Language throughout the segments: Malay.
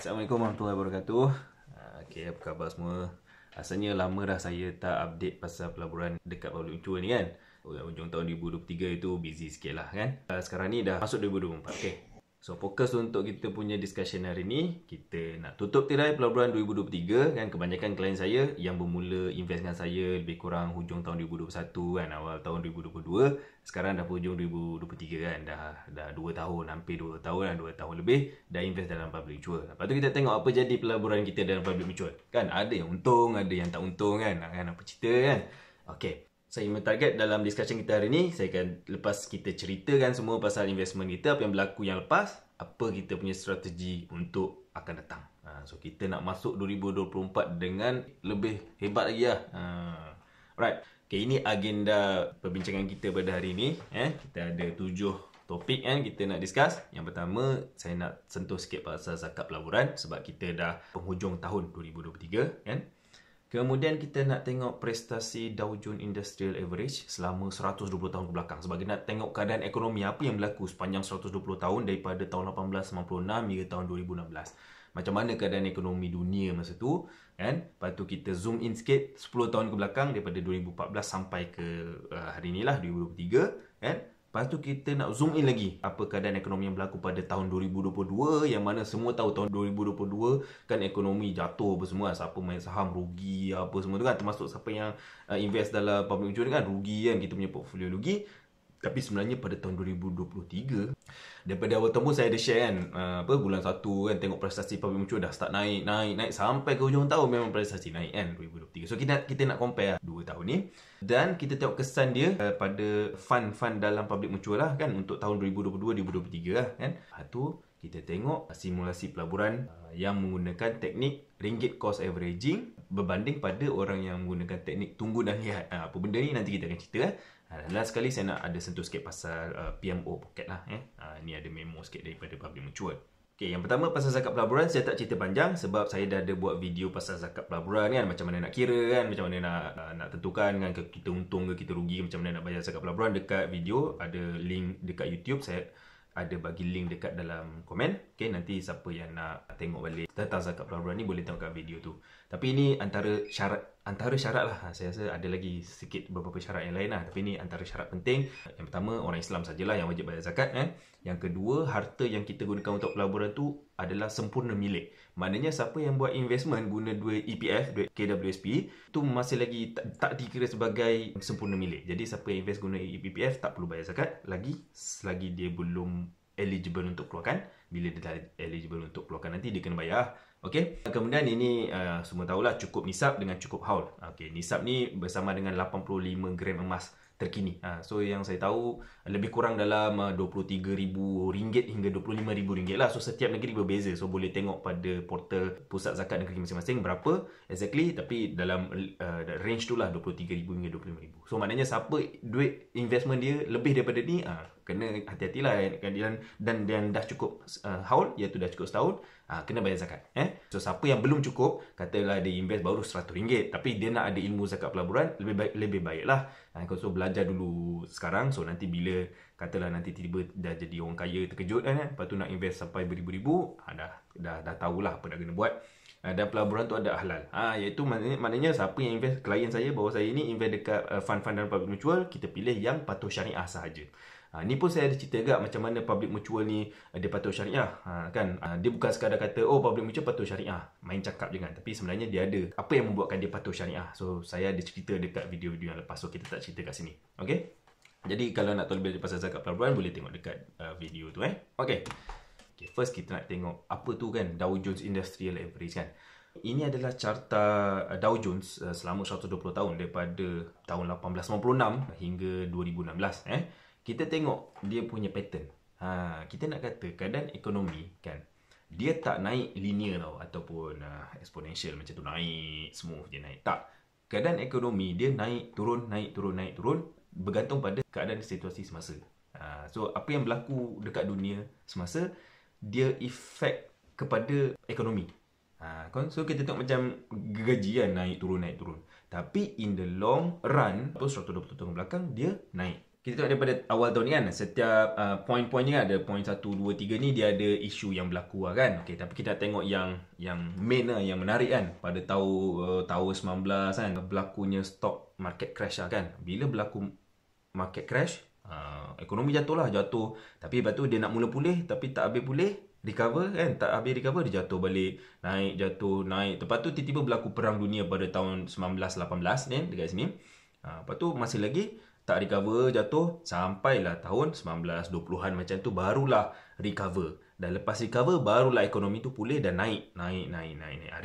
Assalamualaikum warahmatullahi wabarakatuh. Okay, apa khabar semua? Asalnya lama dah saya tak update pasal pelaburan dekat Public Mutual ni kan. Hujung tahun 2023 itu busy sikit lah kan. Sekarang ni dah masuk 2024. Okay. So fokus untuk kita punya discussion hari ni, kita nak tutup tirai pelaburan 2023 kan. Kebanyakan klien saya yang bermula invest dengan saya lebih kurang hujung tahun 2021 kan, awal tahun 2022, sekarang dah hujung 2023 kan. Dah 2 tahun, hampir 2 tahun lah, 2 tahun lebih dah invest dalam public mutual. Lepas tu kita tengok apa jadi pelaburan kita dalam public mutual. Kan ada yang untung, ada yang tak untung kan. Apa cerita kan. Okay. Saya target dalam discussion kita hari ni, saya akan lepas kita ceritakan semua pasal investment kita, apa yang berlaku yang lepas, apa kita punya strategi untuk akan datang. So kita nak masuk 2024 dengan lebih hebat lagi lah. Alright. Okay, ini agenda perbincangan kita pada hari ini. Kita ada 7 topik kan kita nak discuss. Yang pertama, saya nak sentuh sikit pasal zakat pelaburan sebab kita dah penghujung tahun 2023 kan. Kemudian kita nak tengok prestasi Dow Jones Industrial Average selama 120 tahun ke belakang. Sebab kita nak tengok keadaan ekonomi apa yang berlaku sepanjang 120 tahun daripada tahun 1896 hingga tahun 2016. Macam mana keadaan ekonomi dunia masa tu kan. Lepas tu kita zoom in sikit 10 tahun ke belakang daripada 2014 sampai ke hari ni lah 2023 kan. Lepas tu kita nak zoom in lagi apa keadaan ekonomi yang berlaku pada tahun 2022, yang mana semua tahu tahun 2022 kan ekonomi jatuh apa semua. Siapa main saham rugi apa semua tu kan, termasuk siapa yang invest dalam public mutual kan rugi kan, kita punya portfolio rugi. Tapi sebenarnya pada tahun 2023, daripada awal tahun pun saya ada share kan, bulan 1 kan tengok prestasi public mutual dah start naik sampai ke hujung tahun memang prestasi naik kan 2023. So kita nak compare 2 tahun ni dan kita tengok kesan dia pada fund dalam public mutual lah kan untuk tahun 2022-2023 lah kan. Lepas tu kita tengok simulasi pelaburan yang menggunakan teknik ringgit cost averaging berbanding pada orang yang menggunakan teknik tunggu dan lihat. Apa benda ni nanti kita akan cerita. Last sekali saya nak ada sentuh sikit pasal PMO Pocket lah. Ni ada memo sikit daripada public mutual. Okay, yang pertama pasal zakat pelaburan, saya tak cerita panjang sebab saya dah ada buat video pasal zakat pelaburan kan, macam mana nak kira kan, macam mana nak tentukan kan kita untung ke kita rugi, macam mana nak bayar zakat pelaburan. Dekat video ada link dekat YouTube, saya ada bagi link dekat dalam komen. Okay, nanti siapa yang nak tengok balik tentang zakat pelaburan ni boleh tengok kat video tu. Tapi ini antara syarat lah. Saya rasa ada lagi sikit beberapa syarat yang lain lah. Tapi ini antara syarat penting. Yang pertama, orang Islam sajalah yang wajib bayar zakat kan. Yang kedua, harta yang kita gunakan untuk pelaburan tu adalah sempurna milik. Maknanya siapa yang buat investment guna duit EPF, duit KWSP, tu masih lagi tak dikira sebagai sempurna milik. Jadi siapa yang invest guna EPF tak perlu bayar zakat lagi selagi dia belum eligible untuk keluarkan. Bila dia dah eligible untuk keluarkan nanti dia kena bayar. Okey. Kemudian ini semua tahulah cukup nisab dengan cukup haul. Okey, nisab ni bersama dengan 85 gram emas terkini. So yang saya tahu lebih kurang dalam RM23,000 hingga RM25,000 lah. So setiap negeri berbeza. So boleh tengok pada portal pusat zakat negeri masing-masing berapa exactly, tapi dalam range tu lah RM23,000 hingga RM25,000. So maknanya siapa duit investment dia lebih daripada ni, kena hati-hatilah dan dah cukup haul, iaitu dah cukup setahun, kena bayar zakat. So siapa yang belum cukup, katalah dia invest baru RM100 tapi dia nak ada ilmu zakat pelaburan, lebih baiklah so belajar dulu sekarang. So nanti bila katalah nanti tiba-tiba dah jadi orang kaya terkejut kan, lepas tu nak invest sampai beribu-ribu, dah tahulah apa nak kena buat. Dan pelaburan tu ada halal. Iaitu maknanya siapa yang invest, klien saya bahawa saya ni invest dekat fund-fund dalam public mutual, kita pilih yang patuh syariah sahaja. Ni pun saya ada cerita agak macam mana public mutual ni dia patuh syariah kan. Dia bukan sekadar kata public mutual patuh syariah, main cakap je kan. Tapi sebenarnya dia ada apa yang membuatkan dia patuh syariah. So saya ada cerita dekat video-video yang lepas, so kita tak cerita kat sini. Okay, jadi kalau nak tahu lebih pasal zakat pelaburan boleh tengok dekat video tu. Okay, first kita nak tengok apa tu kan Dow Jones Industrial Average kan. Ini adalah carta Dow Jones selama 120 tahun daripada tahun 1896 hingga 2016. Kita tengok dia punya pattern. Kita nak kata keadaan ekonomi kan, dia tak naik linear tau, ataupun exponential macam tu naik smooth je naik. Tak. Keadaan ekonomi dia naik turun bergantung pada keadaan situasi semasa. So apa yang berlaku dekat dunia semasa dia efek kepada ekonomi. So kita tengok macam gaji kan naik turun. Tapi in the long run, 120 tahun belakang dia naik. kita tengok daripada awal tahun ni kan, setiap poin-poin ni ada poin 1, 2, 3 ni dia ada isu yang berlaku lah kan. Okay, tapi kita tengok yang main lah, yang menarik kan. Pada tahun 19 kan, berlakunya stock market crash lah kan. Bila berlaku market crash, ekonomi jatuh. Tapi lepas tu dia nak mula pulih, tapi tak habis pulih, recover kan, tak habis recover, dia jatuh balik, naik. Lepas tu tiba-tiba berlaku perang dunia pada tahun 1918 ni dekat sini. Lepas tu masih lagi tak recover, jatuh sampailah tahun 1920-an macam tu barulah recover. Dan lepas recover barulah ekonomi tu pulih dan naik.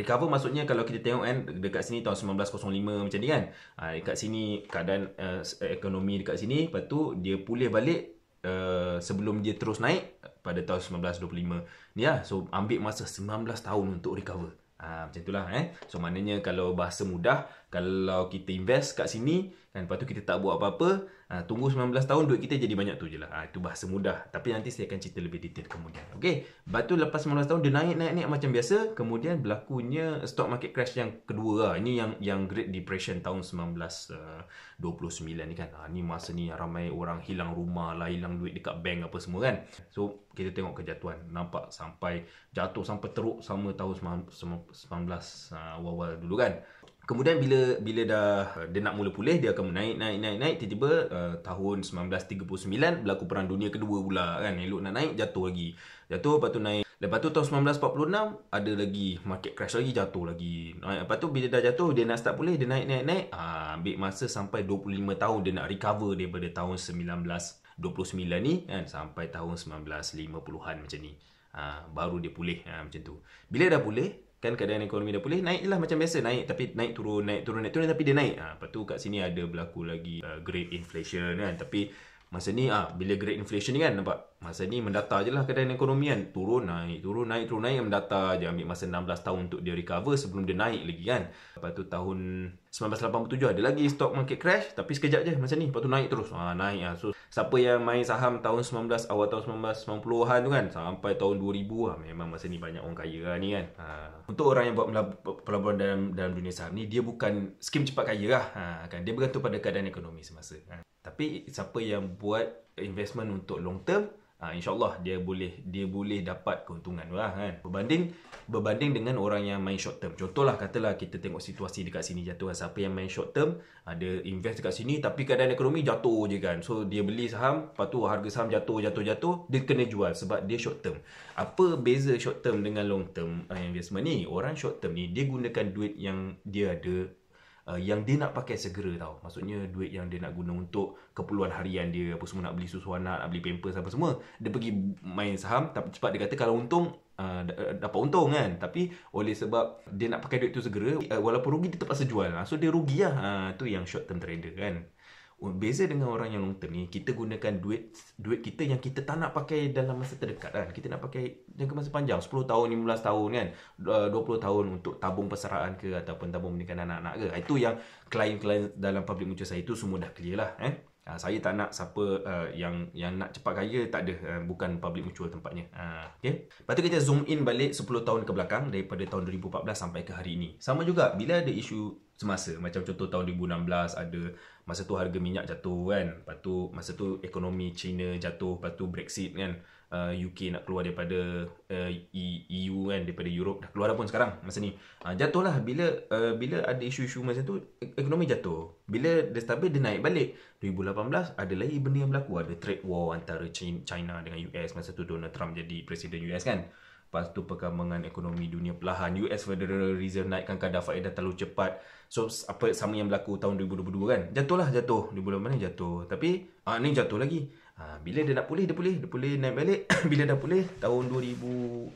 Recover maksudnya kalau kita tengok kan dekat sini tahun 1905 macam ni kan. Dekat sini keadaan ekonomi dekat sini, lepas tu dia pulih balik sebelum dia terus naik pada tahun 1925. Ni lah, so ambil masa 19 tahun untuk recover. Macam itulah So maknanya kalau bahasa mudah, kalau kita invest kat sini kan, lepas tu kita tak buat apa-apa, tunggu 19 tahun duit kita jadi banyak tu je lah. Itu bahasa mudah, tapi nanti saya akan cerita lebih detail kemudian. Okay, lepas tu lepas 19 tahun dia naik macam biasa. Kemudian berlakunya stock market crash yang kedua lah. Ini yang Great Depression tahun 1929 ni kan. Ni masa ni ramai orang hilang rumah lah, hilang duit dekat bank apa semua kan. So kita tengok kejatuhan, nampak sampai teruk sama tahun 19 awal-awal dulu kan. Kemudian bila dia nak mula pulih, dia akan naik. Tiba-tiba tahun 1939 berlaku perang dunia kedua pula kan. Elok nak naik, jatuh, lepas tu naik. Lepas tu tahun 1946 ada lagi market crash lagi, jatuh lagi. Lepas tu bila dah jatuh, dia nak start pulih, dia naik. Ambil masa sampai 25 tahun dia nak recover daripada tahun 1929 ni kan, sampai tahun 1950-an macam ni. Baru dia pulih macam tu. Bila dah pulih kan, keadaan ekonomi dah pulih, naik je lah macam biasa, naik tapi turun tapi dia naik. Lepas tu kat sini ada berlaku lagi great inflation kan. Tapi masa ni bila great inflation ni kan, nampak masa ni mendata je lah keadaan ekonomi kan, turun naik, mendata je, ambil masa 16 tahun untuk dia recover sebelum dia naik lagi kan. Lepas tu tahun 1987 ada lagi stock market crash, tapi sekejap je masa ni, lepas tu naik terus. So siapa yang main saham awal tahun 1990-an tu kan, sampai tahun 2000 memang masa ni banyak orang kaya lah ni kan. Untuk orang yang buat pelaburan dalam dunia saham ni, dia bukan skim cepat kaya lah kan, dia bergantung pada keadaan ekonomi semasa. Tapi siapa yang buat investment untuk long term, InsyaAllah dia boleh dapat keuntungan lah kan. Berbanding dengan orang yang main short term. Contohlah katalah kita tengok situasi dekat sini jatuh. Siapa yang main short term, ada invest dekat sini tapi keadaan ekonomi jatuh je kan. So dia beli saham, lepas tu harga saham jatuh, dia kena jual sebab dia short term. Apa beza short term dengan long term investment ni? Orang short term ni dia gunakan duit yang dia ada, yang dia nak pakai segera tau. Maksudnya duit yang dia nak guna untuk keperluan harian dia, apa semua, nak beli susu anak, nak beli pampers apa semua, dia pergi main saham. Tapi cepat dia kata kalau untung, dapat untung kan. Tapi oleh sebab dia nak pakai duit tu segera, walaupun rugi dia terpaksa jual. So dia rugi lah. Tu yang short term trader kan. Beza dengan orang yang long term ni, kita gunakan duit kita yang kita tak nak pakai dalam masa terdekat kan. Kita nak pakai jangka masa panjang, 10 tahun, 15 tahun kan, 20 tahun untuk tabung persaraan ke, ataupun tabung pernikahan anak-anak ke. Itu yang klien-klien dalam public mutual saya itu semua dah clear lah. Saya tak nak siapa yang nak cepat kaya, tak ada. Bukan public mutual tempatnya. Okay. Lepas tu kita zoom in balik 10 tahun ke belakang, daripada tahun 2014 sampai ke hari ini. Sama juga, bila ada isu semasa, macam contoh tahun 2016 ada, masa tu harga minyak jatuh kan. Lepas tu masa tu ekonomi China jatuh. Lepas tu Brexit kan, UK nak keluar daripada EU kan, daripada Europe. Dah keluar dah pun sekarang masa ni. Jatuh lah. Bila ada isu-isu macam tu, ekonomi jatuh. Bila dia stabil, dia naik balik. 2018 ada lagi benda yang berlaku. Ada trade war antara China dengan US. Masa tu Donald Trump jadi presiden US kan. Lepas tu perkembangan ekonomi dunia perlahan, US Federal Reserve naikkan kadar faedah terlalu cepat. So apa sama yang berlaku tahun 2022 kan. Jatuh 2018 ni jatuh. Tapi ni jatuh lagi. Bila dia nak pulih, dia pulih naik balik. Bila dah pulih tahun 2020,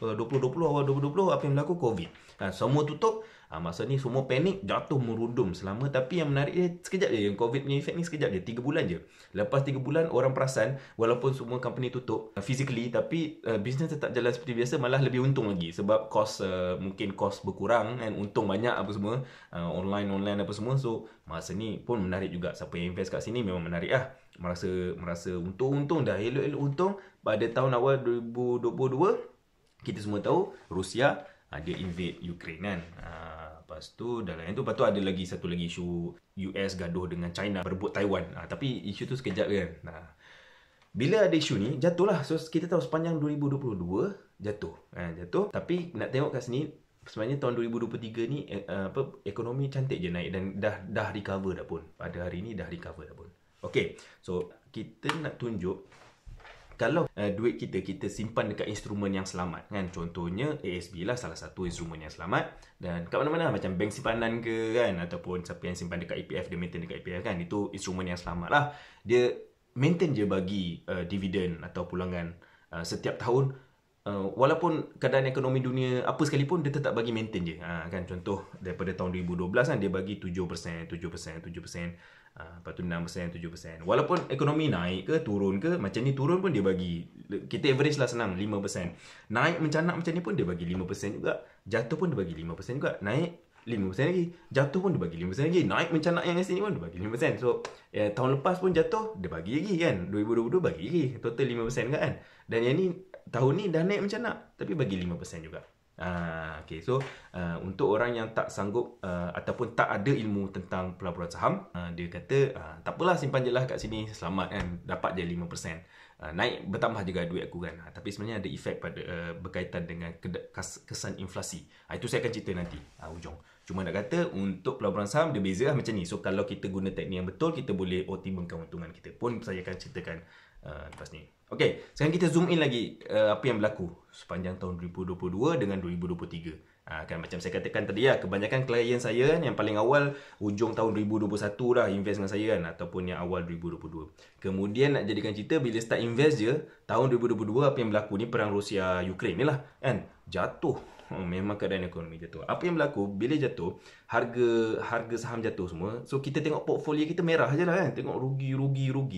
awal 2020, apa yang berlaku? Covid. Semua tutup. Masa ni semua panik, jatuh merundum selama. Tapi yang menarik dia sekejap je. Yang Covid punya efek ni sekejap je, 3 bulan je. Lepas 3 bulan orang perasan, walaupun semua company tutup physically, tapi bisnes tetap jalan seperti biasa, malah lebih untung lagi. Sebab mungkin kos berkurang kan, untung banyak apa semua, online apa semua. So masa ni pun menarik juga. Siapa yang invest kat sini memang menarik lah. Merasa untung dah, elok-elok untung. Pada tahun awal 2022, kita semua tahu Rusia dia invade Ukraine kan. Lepas tu dah lain tu. Lepas tu ada lagi satu lagi isu US gaduh dengan China berebut Taiwan. Tapi isu tu sekejap kan. Bila ada isu ni, jatuhlah. So kita tahu sepanjang 2022 jatuh. Jatuh. Tapi nak tengok kat sini, sebenarnya tahun 2023 ni ekonomi cantik je naik dan dah recover dah pun. Pada hari ni dah recover dah pun. Okay, so kita nak tunjuk kalau duit kita simpan dekat instrumen yang selamat kan. Contohnya ASB lah salah satu instrumen yang selamat. Dan kat mana-mana macam bank simpanan ke kan, ataupun siapa yang simpan dekat EPF, dia maintain dekat EPF kan. Itu instrumen yang selamat lah. Dia maintain je bagi dividen atau pulangan setiap tahun. Walaupun keadaan ekonomi dunia apa sekalipun, dia tetap bagi maintain je. Kan contoh daripada tahun 2012 kan, dia bagi 7%, 7%, 7%. Lepas tu 6%, 7%. Walaupun ekonomi naik ke turun ke, macam ni turun pun dia bagi, kita average lah senang, 5%. Naik mencanak macam ni pun dia bagi 5% juga. Jatuh pun dia bagi 5% juga. Naik 5% lagi. Jatuh pun dia bagi 5% lagi. Naik mencanak yang sini pun dia bagi 5%. So tahun lepas pun jatuh, dia bagi lagi kan. 2022 bagi lagi. Total 5% kan. Dan yang ni tahun ni dah naik mencanak, tapi bagi 5% juga. Okay, so untuk orang yang tak sanggup ataupun tak ada ilmu tentang pelaburan saham, dia kata tak apalah, simpan je lah kat sini, selamat kan, dapat je 5%. Naik bertambah juga duit aku kan. Tapi sebenarnya ada efek pada berkaitan dengan kesan inflasi. Itu saya akan cerita nanti hujung. Cuma nak kata untuk pelaburan saham dia beza lah macam ni. So kalau kita guna teknik yang betul, kita boleh optimumkan keuntungan kita. Pun saya akan ceritakan lepas ni. Okay, sekarang kita zoom in lagi apa yang berlaku sepanjang tahun 2022 dengan 2023. Kan macam saya katakan tadi lah, kebanyakan klien saya kan yang paling awal hujung tahun 2021 dah invest dengan saya kan, ataupun yang awal 2022. Kemudian nak jadikan cerita, bila start invest je tahun 2022, apa yang berlaku ni, perang Rusia Ukraine ni lah kan, jatuh. Memang keadaan ekonomi jatuh. Apa yang berlaku bila jatuh, harga saham jatuh semua. So kita tengok portfolio kita merah je lah kan. Tengok rugi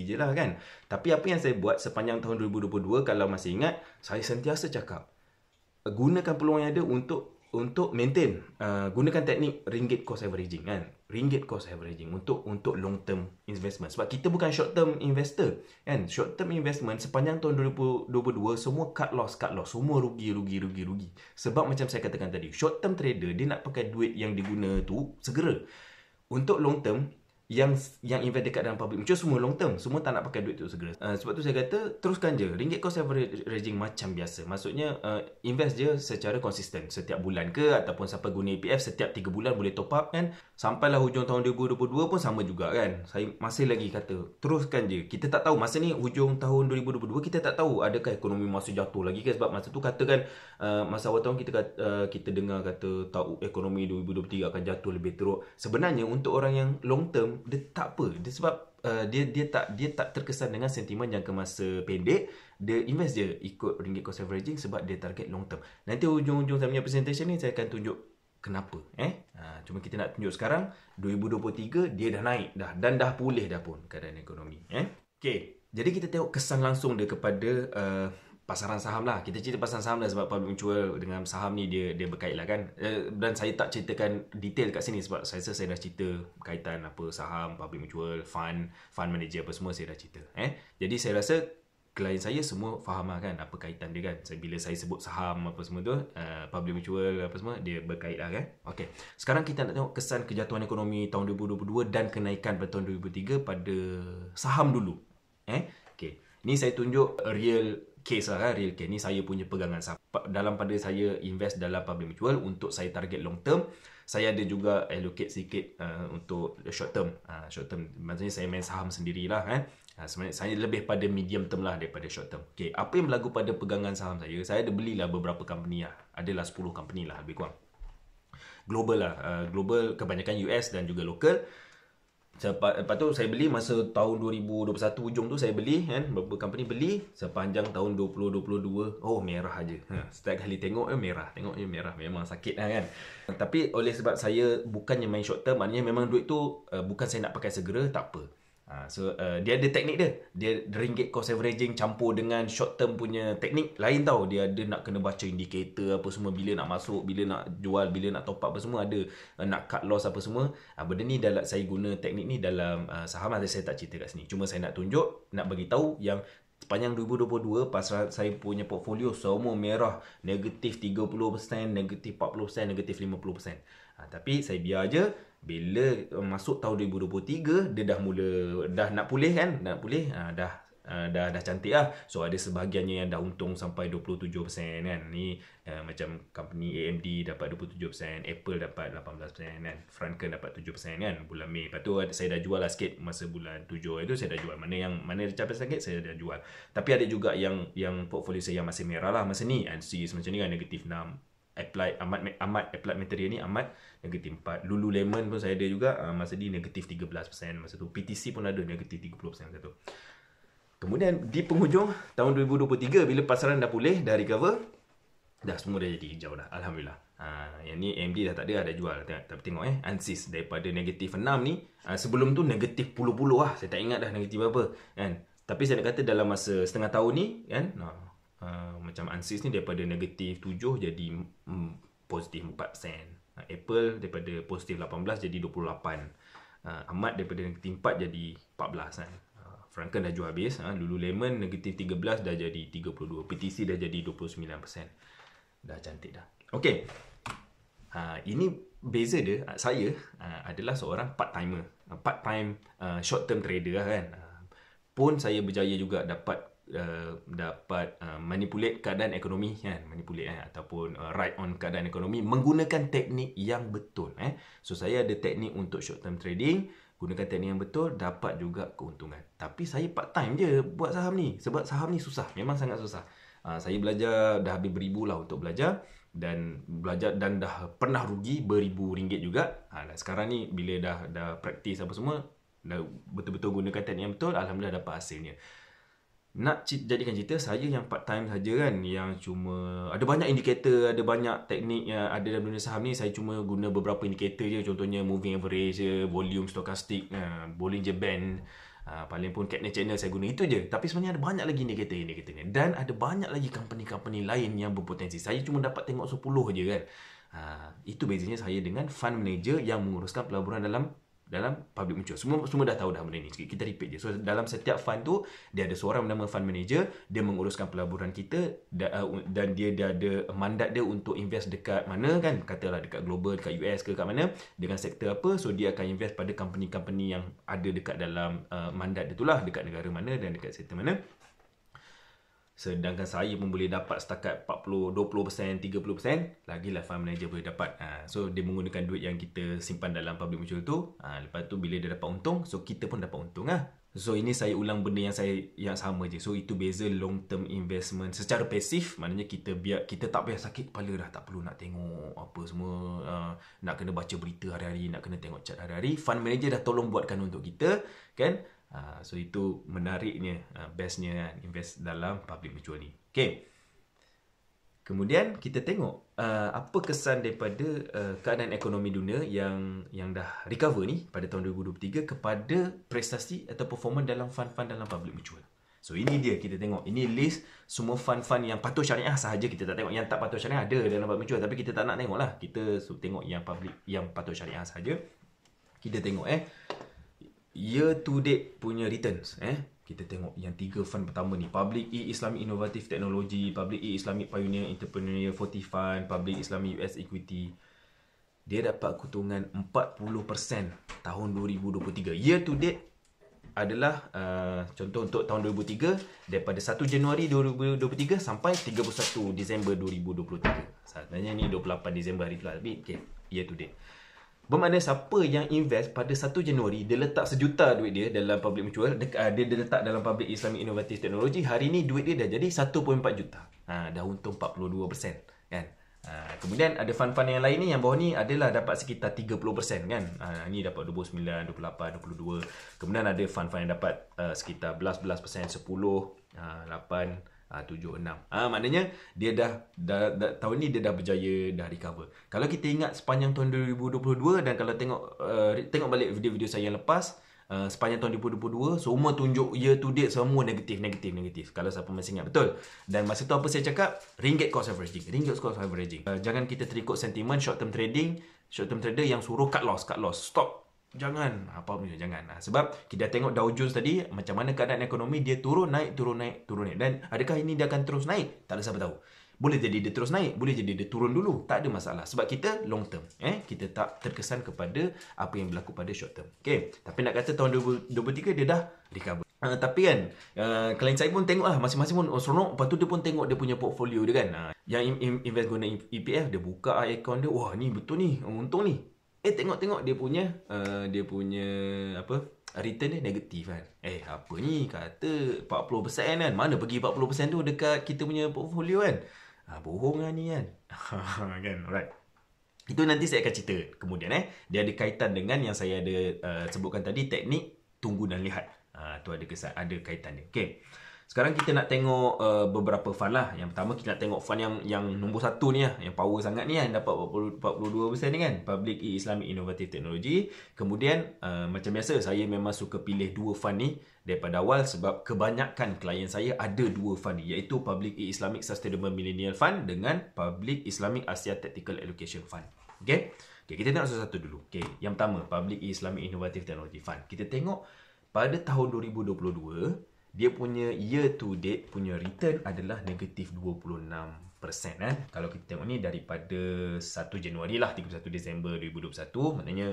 je lah kan. Tapi apa yang saya buat sepanjang tahun 2022, kalau masih ingat, saya sentiasa cakap, gunakan peluang yang ada untuk maintain. Gunakan teknik ringgit cost averaging kan. Ringgit cost averaging untuk long term investment. Sebab kita bukan short term investor kan. Short term investment sepanjang tahun 2022 semua cut loss. Semua rugi. Sebab macam saya katakan tadi, short term trader dia nak pakai duit yang diguna tu segera. Untuk long term, yang invest dekat dalam public mutual semua long term, semua tak nak pakai duit tu segera. Sebab tu saya kata teruskan je ringgit cost averaging macam biasa. Maksudnya invest je secara konsisten, setiap bulan ke, ataupun sampai guna EPF setiap 3 bulan boleh top up kan. Sampailah hujung tahun 2022 pun sama juga kan. Saya masih lagi kata teruskan je. Kita tak tahu masa ni hujung tahun 2022, kita tak tahu adakah ekonomi masih jatuh lagi ke. Sebab masa tu katakan masa awal tahun kita dengar kata tahu ekonomi 2023 akan jatuh lebih teruk. Sebenarnya untuk orang yang long term, dia tak apa. Dia sebab dia tak terkesan dengan sentimen jangka masa pendek. Dia invest je ikut ringgit cost averaging sebab dia target long term. Nanti hujung-hujung saya punya presentation ni saya akan tunjuk kenapa. Cuma kita nak tunjuk sekarang 2023 dia dah naik dah dan dah pulih dah pun keadaan ekonomi. Okay, jadi kita tengok kesan langsung dia kepada pasaran saham lah. Kita cerita pasaran saham lah sebab public mutual dengan saham ni dia berkait lah kan. Dan saya tak ceritakan detail kat sini sebab saya rasa saya dah cerita kaitan apa saham, public mutual, fund manager apa semua saya dah cerita. Jadi saya rasa klien saya semua faham lah kan apa kaitan dia kan. Bila saya sebut saham apa semua tu, public mutual apa semua, dia berkait lah kan. Okay, sekarang kita nak tengok kesan kejatuhan ekonomi tahun 2022 dan kenaikan pada tahun 2023 pada saham dulu. Okay, ni saya tunjuk real case lah kan, real case. Ni saya punya pegangan saham. Dalam pada saya invest dalam public mutual untuk saya target long term, saya ada juga allocate sikit untuk short term. Short term maksudnya saya main saham sendirilah kan. Sebenarnya saya lebih pada medium term lah daripada short term. Okay, apa yang berlaku pada pegangan saham saya? Saya ada belilah beberapa company lah. Adalah 10 company lah lebih kurang. Global lah. Global kebanyakan US dan juga local. Lepas tu saya beli masa tahun 2021 hujung tu saya beli kan, beberapa company beli sepanjang tahun 2022. Oh, merah aja. Setiap kali tengok merah, merah, memang sakit lah kan. Tapi oleh sebab saya bukannya main short term, maknanya memang duit tu bukan saya nak pakai segera, tak apa. So dia ada teknik dia ringgit cost averaging campur dengan short term punya teknik lain tau. Dia ada nak kena baca indikator apa semua, bila nak masuk, bila nak jual, bila nak top up apa semua, ada nak cut loss apa semua. Benda ni dalam saya guna teknik ni dalam saham lah, saya tak cerita kat sini. Cuma saya nak tunjuk, nak bagi tahu yang sepanjang 2022 pasal saya punya portfolio semua merah, negatif 30%, negatif 40%, negatif 50%. Tapi saya biar je. Bila masuk tahun 2023 dia dah nak pulih kan, dah cantik lah. So ada sebahagiannya yang dah untung sampai 27% kan. Ni macam company AMD dapat 27%, Apple dapat 18% kan, Franken dapat 7% kan bulan Mei. Lepas tu saya dah jual lah sikit masa bulan 7 itu saya dah jual. Mana capai sakit saya dah jual. Tapi ada juga yang portfolio saya yang masih merah lah masa ni. ANSYS macam ni kan negatif 6. Applied Applied Material ni amat negatif 4. Lululemon pun saya ada juga masa ni negatif 13% masa tu. PTC pun ada negatif 30% masa tu. Kemudian di penghujung tahun 2023 bila pasaran dah pulih, dah recover, dah semua dah jadi hijau dah, alhamdulillah. Yang ni AMD dah tak ada jual. Tapi tengok ANSYS daripada negatif 6 ni, sebelum tu negatif puluh-puluh lah. Saya tak ingat dah negatif apa kan. Tapi saya nak kata dalam masa setengah tahun ni kan, macam ANSYS ni daripada negatif 7 jadi positif 4%. Apple daripada positif 18 jadi 28. Amat daripada negatif 4 jadi 14 kan. Franken dah jual habis. Lululemon negatif 13 dah jadi 32. PTC dah jadi 29%. Dah cantik dah. Okey. Ini beza dia. Saya adalah seorang part-timer. Part-time short term trader lah kan. Pun saya berjaya juga dapat manipulate keadaan ekonomi kan, ataupun ride on keadaan ekonomi menggunakan teknik yang betul. So saya ada teknik untuk short term trading, gunakan teknik yang betul, dapat juga keuntungan. Tapi saya part time je buat saham ni, sebab saham ni susah, memang sangat susah. Saya belajar dah habis beribu lah untuk belajar dan dah pernah rugi beribu ringgit juga. Dan sekarang ni bila dah praktis apa semua, dah betul-betul gunakan teknik yang betul, alhamdulillah dapat hasilnya. Nak jadikan cerita, saya yang part time saja kan, yang cuma ada banyak indikator, ada banyak teknik yang ada dalam dunia saham ni. Saya cuma guna beberapa indikator je, contohnya moving average je, volume stochastic, Bollinger Band, paling pun Kaplan Channel saya guna itu je. Tapi sebenarnya ada banyak lagi indikator-indikatornya, dan ada banyak lagi company-company lain yang berpotensi. Saya cuma dapat tengok 10 je kan. Itu bezanya saya dengan fund manager yang menguruskan pelaburan dalam public mutual. Semua dah tahu dah benda ni. Kita repeat je. So dalam setiap fund tu dia ada seorang bernama fund manager, dia menguruskan pelaburan kita dan dia ada mandat dia untuk invest dekat mana kan, katalah dekat global, dekat US ke kat mana, dengan sektor apa. So dia akan invest pada company-company yang ada dekat dalam mandat dia tu lah, dekat negara mana dan dekat sektor mana. Sedangkan saya pun boleh dapat setakat 40, 20%, 30%, lagilah fund manager boleh dapat. So dia menggunakan duit yang kita simpan dalam public mutual tu. Lepas tu bila dia dapat untung, so kita pun dapat untung lah. So ini saya ulang benda yang sama je. So itu beza long term investment secara pasif, maknanya kita tak payah sakit kepala dah, tak perlu nak tengok apa semua, nak kena baca berita hari-hari, nak kena tengok chart hari-hari. Fund manager dah tolong buatkan untuk kita kan. So itu menariknya, bestnya kan, invest dalam public mutual ni. Okay. Kemudian kita tengok apa kesan daripada keadaan ekonomi dunia yang dah recover ni pada tahun 2023 kepada prestasi atau performance dalam fund-fund dalam public mutual. So ini dia, kita tengok. Ini list semua fund-fund yang patuh syariah sahaja. Kita tak tengok yang tak patuh syariah, ada dalam public mutual, tapi kita tak nak tengok lah. Kita tengok yang public, yang patuh syariah sahaja. Kita tengok year to date punya returns. Kita tengok yang 3 fund pertama ni, Public Islamic Innovative Technology, Public Islamic Pioneer Entrepreneur 40 Fund, Public Islamic US Equity. Dia dapat keuntungan 40% tahun 2023. Year to date adalah contoh untuk tahun 2023 daripada 1 Januari 2023 sampai 31 Disember 2023. Sebenarnya ni 28 Disember hari tu lah, tapi okay, year to date. Bermakna siapa yang invest pada 1 Januari, dia letak $1,000,000 duit dia dalam public mutual, dia letak dalam Public Islamic Innovative Technology, hari ni duit dia dah jadi 1.4 juta. Dah untung 42% kan. Kemudian ada fund-fund yang lain ni, yang bawah ni adalah dapat sekitar 30% kan. Ni dapat 29, 28, 22. Kemudian ada fund-fund yang dapat sekitar 11%, 10, 8, 7, 6. Maknanya dia dah tahun ni dia dah berjaya, dah recover. Kalau kita ingat sepanjang tahun 2022 dan kalau tengok balik video-video saya yang lepas, sepanjang tahun 2022 semua tunjuk year to date semua negatif. Kalau siapa masih ingat betul. Dan masa tu apa saya cakap? Ringgit cost averaging. Jangan kita terikut sentimen short term trader yang suruh cut loss, stop. Jangan. Apa punya jangan. Sebab kita tengok Dow Jones tadi, macam mana keadaan ekonomi, dia turun, naik, turun, naik, turun, naik. Dan adakah ini dia akan terus naik? Tak ada siapa tahu. Boleh jadi dia terus naik, boleh jadi dia turun dulu. Tak ada masalah. Sebab kita long term. Kita tak terkesan kepada apa yang berlaku pada short term. Okay. Tapi nak kata tahun 2023 dia dah recover. Tapi kan, klien saya pun tengok lah, masing-masing pun seronok. Lepas tu dia pun tengok dia punya portfolio dia kan. Yang invest guna EPF, dia buka account dia. Wah, ni betul ni, untung ni. Tengok-tengok dia punya apa, return dia negatif kan. Apa ni, kata 40% kan. Mana pergi 40% tu dekat kita punya portfolio kan. Bohong lah ni kan. Kan, alright. Itu nanti saya akan cerita kemudian. Dia ada kaitan dengan yang saya ada sebutkan tadi, teknik tunggu dan lihat. Tu ada kaitan dia. Okay. Sekarang kita nak tengok beberapa fund lah. Yang pertama kita nak tengok fund yang nombor 1 ni lah. Yang power sangat ni kan. Dapat 42% ni kan. Public Islamic Innovative Technology. Kemudian macam biasa saya memang suka pilih 2 fund ni daripada awal. Sebab kebanyakan klien saya ada 2 fund ni. Iaitu Public Islamic Sustainable Millennial Fund dengan Public Islamic Asia Tactical Allocation Fund. Okay. Kita tengok satu-satu dulu. Okay. Yang pertama Public Islamic Innovative Technology Fund. Kita tengok pada tahun 2022 dia punya year to date punya return adalah negatif 26% kan. Kalau kita tengok ni daripada 1 Januari lah 31 Disember 2021, maknanya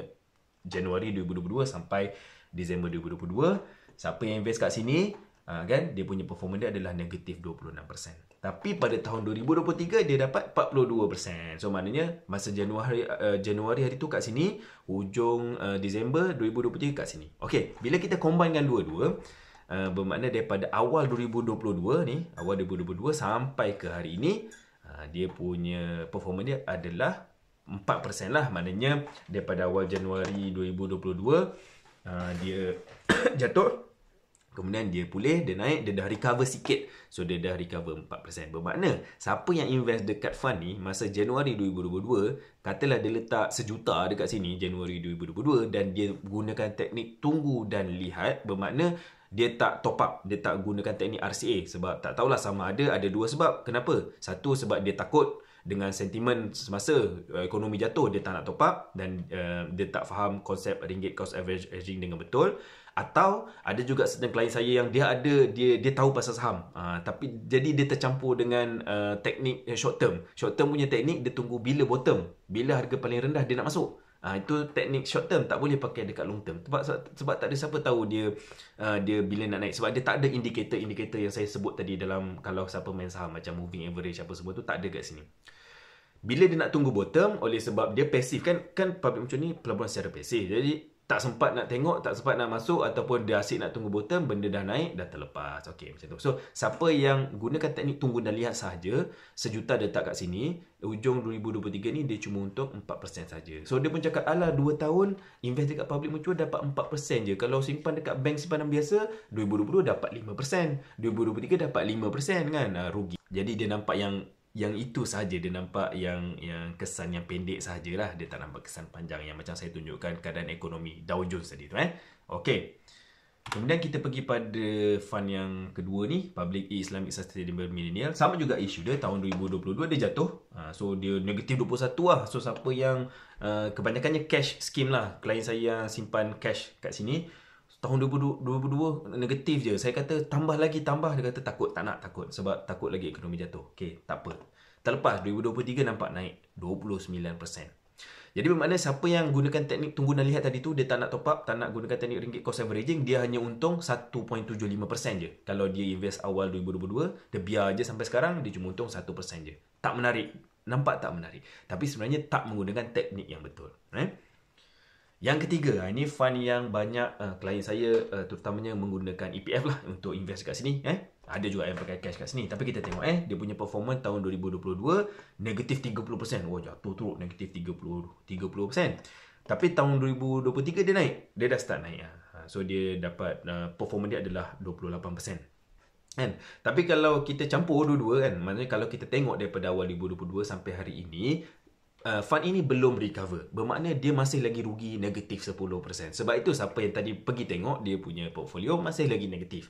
Januari 2022 sampai Disember 2022. Siapa yang invest kat sini kan, dia punya performance dia adalah negatif 26%. Tapi pada tahun 2023 dia dapat 42%. So maknanya masa Januari hari tu kat sini, hujung Disember 2023 kat sini. Okey, bila kita combinekan dua-dua, bermakna daripada awal 2022 ni, awal 2022 sampai ke hari ini, dia punya performance dia adalah 4% lah. Maknanya daripada awal Januari 2022 dia jatuh, kemudian dia pulih, dia naik, dia dah recover sikit. So dia dah recover 4%. Bermakna siapa yang invest dekat fund ni masa Januari 2022, katalah dia letak sejuta dekat sini Januari 2022 dan dia gunakan teknik tunggu dan lihat, bermakna dia tak top up, dia tak gunakan teknik RCA. Sebab tak tahulah, sama ada 2 sebab. Kenapa? Satu, sebab dia takut dengan sentimen semasa ekonomi jatuh, dia tak nak top up, dan dia tak faham konsep ringgit cost average hedging dengan betul. Atau ada juga sedang klien saya yang dia tahu pasal saham, tapi jadi dia tercampur dengan teknik short term. Short term punya teknik, dia tunggu bila bottom, bila harga paling rendah dia nak masuk. Itu teknik short term, tak boleh pakai dekat long term. Sebab tak ada siapa tahu dia bila nak naik. Sebab dia tak ada indikator yang saya sebut tadi dalam, kalau siapa main saham macam moving average apa semua tu, tak ada kat sini. Bila dia nak tunggu bottom, oleh sebab dia pasif kan public macam ni pelaburan secara pasif. Jadi tak sempat nak tengok, tak sempat nak masuk, ataupun dia asyik nak tunggu bottom, benda dah naik, dah terlepas. Okey, macam tu. So, siapa yang gunakan teknik tunggu dan lihat sahaja, sejuta dia letak kat sini, hujung 2023 ni dia cuma untung 4% saja. So, dia pun cakap, alah 2 tahun invest dekat public mutual dapat 4% je. Kalau simpan dekat bank simpanan biasa, 2022 dapat 5%, 2023 dapat 5% kan, rugi. Jadi dia nampak yang itu sahaja, dia nampak yang kesan yang pendek sahajalah, dia tak nampak kesan panjang yang macam saya tunjukkan keadaan ekonomi Dow Jones tadi tu. Okey. Kemudian kita pergi pada fund yang kedua ni, Public Islamic Sustainable Millennial. Sama juga isu dia, tahun 2022 dia jatuh. So dia negatif 21 lah. So siapa yang kebanyakannya cash scheme lah, klien saya yang simpan cash kat sini, tahun 2022 negatif je. Saya kata tambah. Dia kata takut, tak nak takut. Sebab takut lagi ekonomi jatuh. Okey, tak apa. Terlepas 2023 nampak naik 29%. Jadi bermakna siapa yang gunakan teknik tunggu dan lihat tadi tu, dia tak nak top up, tak nak gunakan teknik ringgit cost averaging, dia hanya untung 1.75% je. Kalau dia invest awal 2022, dia biar je sampai sekarang, dia cuma untung 1% je. Tak menarik. Nampak tak menarik. Tapi sebenarnya tak menggunakan teknik yang betul. Yang ketiga, ini fund yang banyak klien saya terutamanya menggunakan EPF lah untuk invest kat sini. Ada juga yang pakai cash kat sini. Tapi kita tengok dia punya performance tahun 2022 negatif 30%. Oh, jatuh teruk negatif 30%. Tapi tahun 2023 dia naik. Dia dah start naik. So dia dapat performance dia adalah 28%. Kan? Tapi kalau kita campur dua-dua kan, maksudnya kalau kita tengok daripada awal 2022 sampai hari ini, fund ini belum recover. Bermakna dia masih lagi rugi negatif 10%. Sebab itu siapa yang tadi pergi tengok dia punya portfolio masih lagi negatif.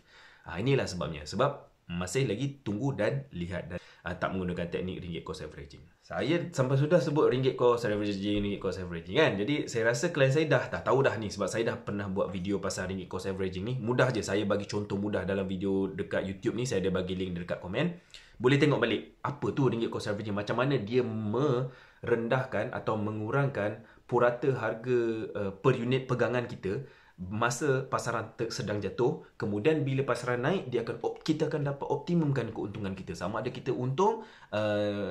Inilah sebabnya. Sebab masih lagi tunggu dan lihat. tak menggunakan teknik ringgit cost averaging. Saya sampai sudah sebut ringgit cost averaging, ringgit cost averaging kan. Jadi saya rasa klien saya dah tahu dah ni, sebab saya dah pernah buat video pasal ringgit cost averaging ni. Mudah je, saya bagi contoh mudah dalam video dekat YouTube ni, saya ada bagi link dekat komen. Boleh tengok balik apa tu ringgit cost averaging, macam mana dia merendahkan atau mengurangkan purata harga per unit pegangan kita masa pasaran sedang jatuh. Kemudian bila pasaran naik, kita akan dapat optimumkan keuntungan kita. Sama ada kita untung,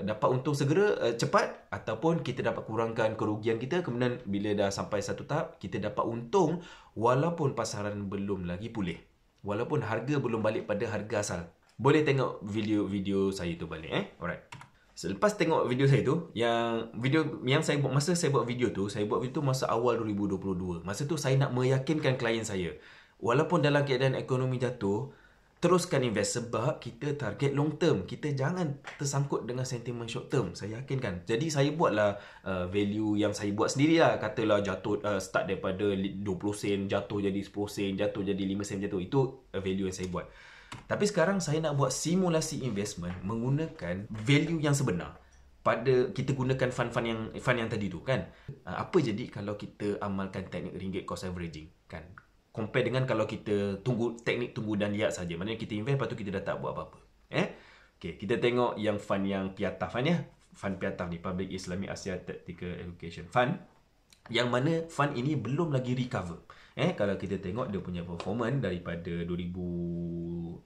dapat untung segera, cepat, ataupun kita dapat kurangkan kerugian kita. Kemudian bila dah sampai satu tahap, kita dapat untung walaupun pasaran belum lagi pulih, walaupun harga belum balik pada harga asal. Boleh tengok video saya tu balik. Alright. Selepas tengok video saya tu, yang saya buat masa saya buat video tu masa awal 2022. Masa tu saya nak meyakinkan klien saya, walaupun dalam keadaan ekonomi jatuh, teruskan invest sebab kita target long term. Kita jangan tersangkut dengan sentimen short term. Saya yakinkan. Jadi saya buatlah value yang saya buat sendirilah. Katalah jatuh, start daripada 20 sen, jatuh jadi 10 sen, jatuh jadi 5 sen, jatuh. Itu value yang saya buat. Tapi sekarang saya nak buat simulasi investment menggunakan value yang sebenar. Kita gunakan fund yang tadi tu kan. Apa jadi kalau kita amalkan teknik ringgit cost averaging kan? Compare dengan kalau kita teknik tunggu dan lihat saja. Maknanya kita invest, lepas tu kita dah tak buat apa-apa. Okay, kita tengok yang fund yang PIATAF ya. Fund PIATAF ni, Public Islamic Asia Tactical Education Fund. Yang mana fund ini belum lagi recover. Kalau kita tengok dia punya performance daripada 2019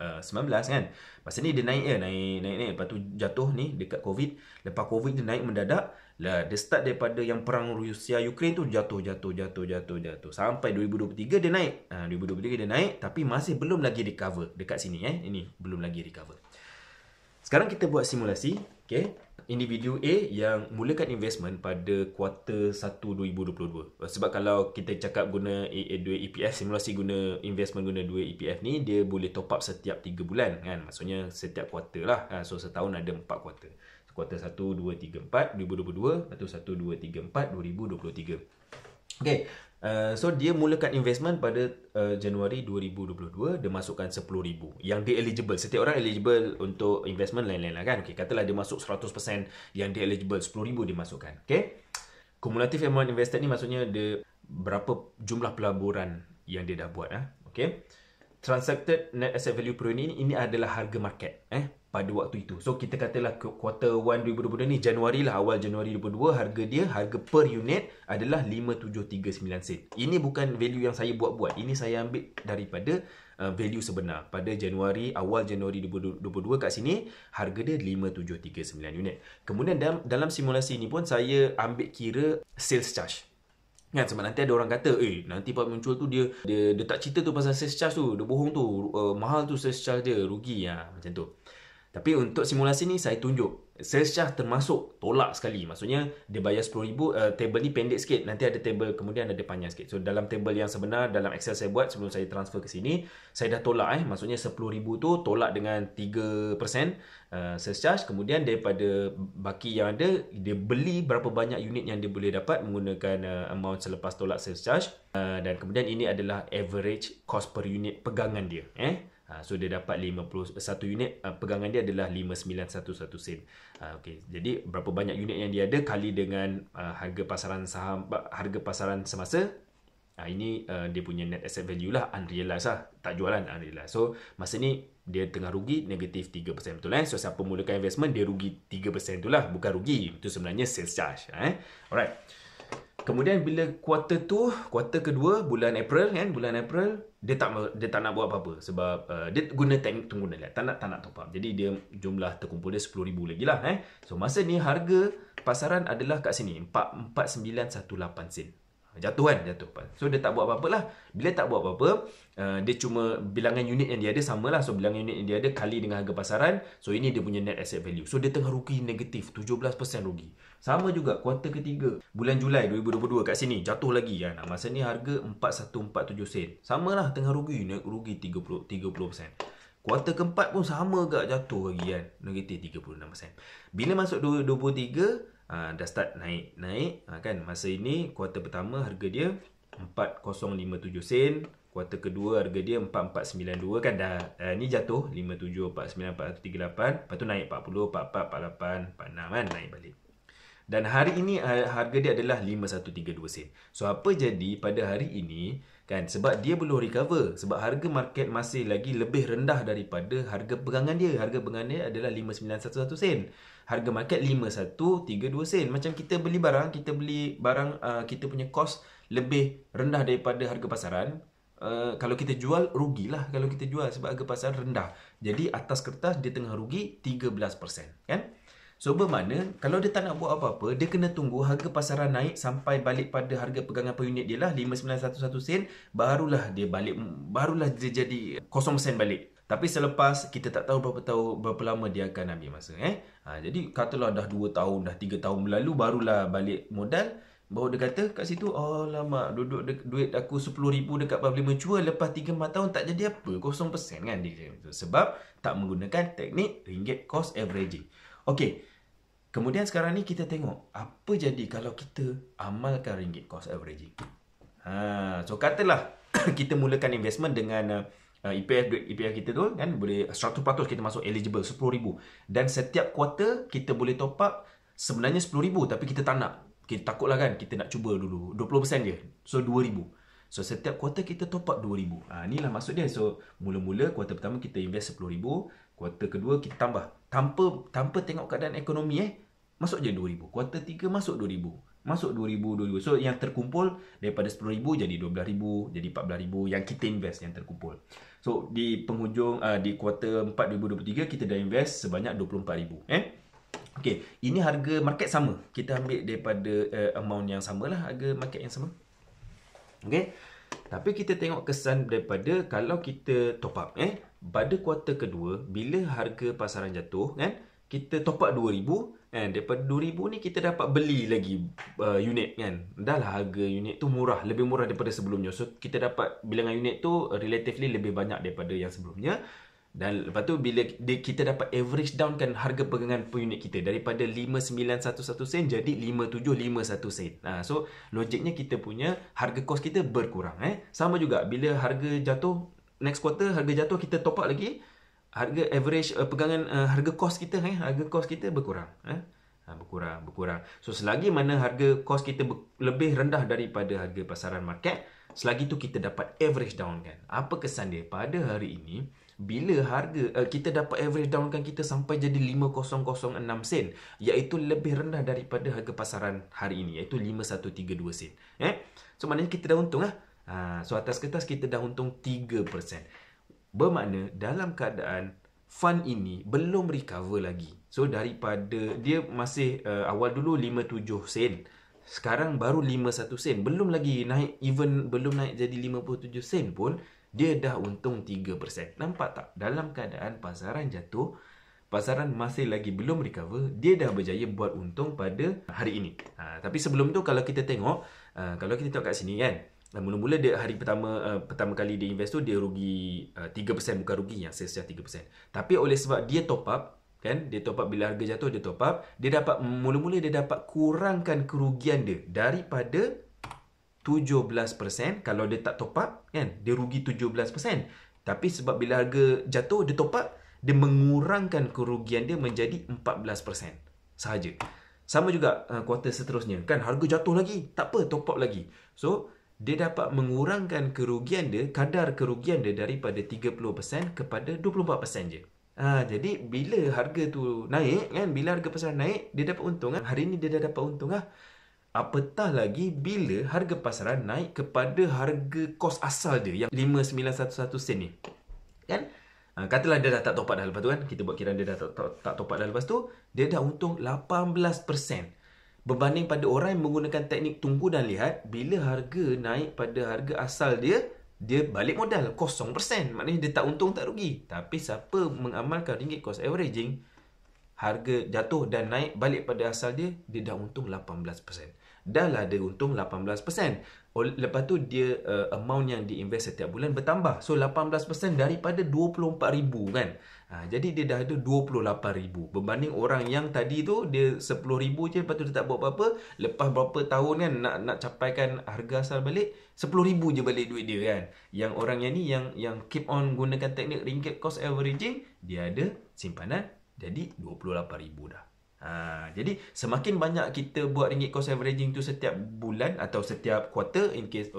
kan. Masa ni dia naik. Lepas tu jatuh ni dekat COVID. Lepas COVID dia naik mendadak. Dia start daripada yang perang Rusia-Ukraine tu jatuh. Sampai 2023 dia naik. 2023 dia naik tapi masih belum lagi recover dekat sini. Ini belum lagi recover. Sekarang kita buat simulasi. Okay. Ini video A yang mulakan investment pada kuarter 1 2022. Sebab kalau kita cakap guna 2 EPF, simulasi guna investment guna 2 EPF ni, dia boleh top up setiap 3 bulan kan. Maksudnya setiap kuarter lah. So setahun ada 4 kuarter. Kuarter 1, 2, 3, 4 2022, lepas tu 1, 2, 3, 4 2023. Okay. So dia mulakan investment pada Januari 2022. Dia masukkan 10,000 yang dia eligible. Setiap orang eligible untuk investment lain-lain lah kan. Okay, katalah dia masuk 100% yang dia eligible, 10,000 dia masukkan. Okay. Cumulative amount invested ni maksudnya dia berapa jumlah pelaburan yang dia dah buat. Okay. Transacted net asset value per unit ini adalah harga market pada waktu itu. So kita katalah quarter 1 2022 ni, Januari lah, awal Januari 2022, harga per unit adalah 5739 sen. Ini bukan value yang saya buat-buat. Ini saya ambil daripada value sebenar. Pada awal Januari 2022 kat sini, harga dia 5739 unit. Kemudian dalam simulasi ni pun saya ambil kira sales charge. Kan, sebab nanti ada orang kata, nanti Pak Muncul tu dia tak cerita tu pasal sales charge tu, dia bohong tu, mahal tu sales charge dia, rugi macam tu. Tapi untuk simulasi ni saya tunjuk sales charge termasuk tolak sekali. Maksudnya dia bayar 10,000, table ni pendek sikit, nanti ada table kemudian ada panjang sikit. So dalam table yang sebenar, dalam Excel saya buat sebelum saya transfer ke sini, saya dah tolak maksudnya 10,000 tu tolak dengan 3% sales charge. Kemudian daripada baki yang ada, dia beli berapa banyak unit yang dia boleh dapat menggunakan amount selepas tolak sales charge. Dan kemudian ini adalah average cost per unit pegangan dia. So dia dapat 51 unit, pegangan dia adalah 5911 sen. Okay. Jadi berapa banyak unit yang dia ada kali dengan harga pasaran saham, harga pasaran semasa. Ini dia punya net asset value lah, unrealized lah, tak jualan, unrealized. So masa ni dia tengah rugi negatif 3%, betul So siapa mulakan investment dia rugi 3% tu lah, bukan rugi, itu sebenarnya sales charge. Alright. Kemudian bila kuarter kedua bulan April dia tak nak buat apa-apa sebab dia guna teknik tunggu dan lihat, tak nak top up. Jadi dia jumlah terkumpul dia 10,000 lagi lah. So masa ni harga pasaran adalah kat sini 4918 sen. Jatuh. So dia tak buat apa-apa lah. Bila tak buat apa-apa, dia cuma bilangan unit yang dia ada sama lah. So bilangan unit yang dia ada kali dengan harga pasaran. So ini dia punya net asset value. So dia tengah rugi negatif 17% rugi. Sama juga kuarter ketiga bulan Julai 2022 kat sini jatuh lagi kan. Masa ni harga 4147 sen. Sama lah tengah rugi 30%. Kuarter keempat pun sama agak jatuh lagi kan, negatif 36%. Bila masuk 2023 dah start naik kan. Masa ini kuarter pertama harga dia 4057 sen, Kuartal kedua harga dia 4492 kan dah. Ni jatuh 57, 49, 438. Lepas tu naik 40, 44, 48, 46 kan, naik balik. Dan hari ini harga dia adalah 5132 sen. So apa jadi pada hari ini kan, sebab dia belum recover, sebab harga market masih lagi lebih rendah daripada harga pegangan dia. Harga pegangan dia adalah 5911 sen. Harga market 5132 sen. Macam kita beli barang, kita punya cost lebih rendah daripada harga pasaran. Kalau kita jual, rugilah kalau kita jual sebab harga pasaran rendah. Jadi atas kertas dia tengah rugi 13%, kan? So bermakna kalau dia tak nak buat apa-apa, dia kena tunggu harga pasaran naik sampai balik pada harga pegangan per unit dia lah 5911 sen, barulah dia jadi 0% balik. Tapi selepas kita tak tahu berapa lama dia akan ambil masa. Jadi katalah dah 2 tahun, dah 3 tahun berlalu, barulah balik modal. Baru dia kata kat situ, alamak, duit aku 10,000 dekat Pavilion Mutual, lepas 3-4 tahun tak jadi apa, 0% kan dia. Sebab tak menggunakan teknik ringgit cost averaging. Okey. Kemudian sekarang ni kita tengok apa jadi kalau kita amalkan ringgit cost averaging. So katalah kita mulakan investment dengan EPF kita tu kan, boleh 100% kita masuk eligible 10,000, dan setiap kuartal kita boleh top up sebenarnya 10,000 tapi kita tak nak. Kita takutlah kan, kita nak cuba dulu 20% je. So 2,000. So setiap kuartal kita top up 2,000. Inilah maksud dia. So mula-mula kuartal pertama kita invest 10,000, kuartal kedua kita tambah tanpa tengok keadaan ekonomi masuk je 2,000. Kuartal 3 masuk 2,000. Masuk 2,000. So yang terkumpul daripada 10,000 jadi 12,000, jadi 14,000 yang kita invest yang terkumpul. So di penghujung di kuartal 4 2023 kita dah invest sebanyak 24,000. Okey, ini harga market sama. Kita ambil daripada amount yang samalah, harga market yang sama. Okey. Tapi kita tengok kesan daripada kalau kita top up pada kuartal kedua bila harga pasaran jatuh kan, kita top up 2,000 kan, daripada 2,000 ni kita dapat beli lagi unit kan. Dah lah harga unit tu murah, lebih murah daripada sebelumnya. So kita dapat bilangan unit tu relatively lebih banyak daripada yang sebelumnya. Dan lepas tu bila kita dapat average down kan harga pegangan per unit kita daripada 5911 sen jadi 5751 sen. So logiknya kita punya harga kos kita berkurang. Sama juga bila harga jatuh next quarter, harga jatuh kita top up lagi, harga average pegangan harga kos kita harga kos kita berkurang. Berkurang. So selagi mana harga kos kita lebih rendah daripada harga pasaran market, selagi tu kita dapat average down kan. Apa kesan dia pada hari ini? Bila harga kita dapat average down kan kita sampai jadi 5006 sen, iaitu lebih rendah daripada harga pasaran hari ini, iaitu 5132 sen. So maknanya kita dah untung lah. So atas kertas kita dah untung 3%. Bermakna dalam keadaan fund ini belum recover lagi. So daripada dia masih awal dulu 57 sen, sekarang baru 51 sen, belum lagi naik, belum naik jadi 57 sen pun dia dah untung 3%. Nampak tak? Dalam keadaan pasaran jatuh, pasaran masih lagi belum recover, dia dah berjaya buat untung pada hari ini. Tapi sebelum tu kalau kita tengok kat sini kan, mula-mula dia hari pertama kali dia invest tu dia rugi 3%, bukan rugi yang sesah 3%. Tapi oleh sebab dia top up kan, dia top up bila harga jatuh, dia top up, dia dapat mula-mula dia dapat kurangkan kerugian dia daripada 17%. Kalau dia tak top up kan, dia rugi 17%. Tapi sebab bila harga jatuh dia top up, dia mengurangkan kerugian dia menjadi 14% sahaja. Sama juga kuartal seterusnya kan, harga jatuh lagi, tak apa, top up lagi. So dia dapat mengurangkan kerugian dia, kadar kerugian dia daripada 30% kepada 24% je. Jadi bila harga tu naik kan, bila harga pasaran naik, dia dapat untung kan. Hari ni dia dah dapat untung lah. Apatah lagi bila harga pasaran naik kepada harga kos asal dia yang 5911 sen ni. Kan? Katalah dia dah tak top up dah lepas tu kan. Kita buat kiraan dia dah tak top up dah lepas tu, dia dah untung 18%. Berbanding pada orang yang menggunakan teknik tunggu dan lihat, bila harga naik pada harga asal dia balik modal 0%. Maknanya dia tak untung tak rugi. Tapi siapa mengamalkan ringgit cost averaging, harga jatuh dan naik balik pada asal dia dah untung 18%. dah lah dia untung 18%. Lepas tu dia amount yang diinvest setiap bulan bertambah. So 18% daripada 24,000 kan. Jadi dia dah ada 28,000. Berbanding orang yang tadi tu dia 10,000 je, lepas tu dia tak buat apa-apa. Lepas berapa tahun kan nak capaikan harga asal balik, 10,000 je balik duit dia kan. Yang orang yang ni yang keep on gunakan teknik ringgit cost averaging, dia ada simpanan jadi 28,000 dah. Jadi semakin banyak kita buat ringgit cost averaging tu setiap bulan atau setiap quarter in case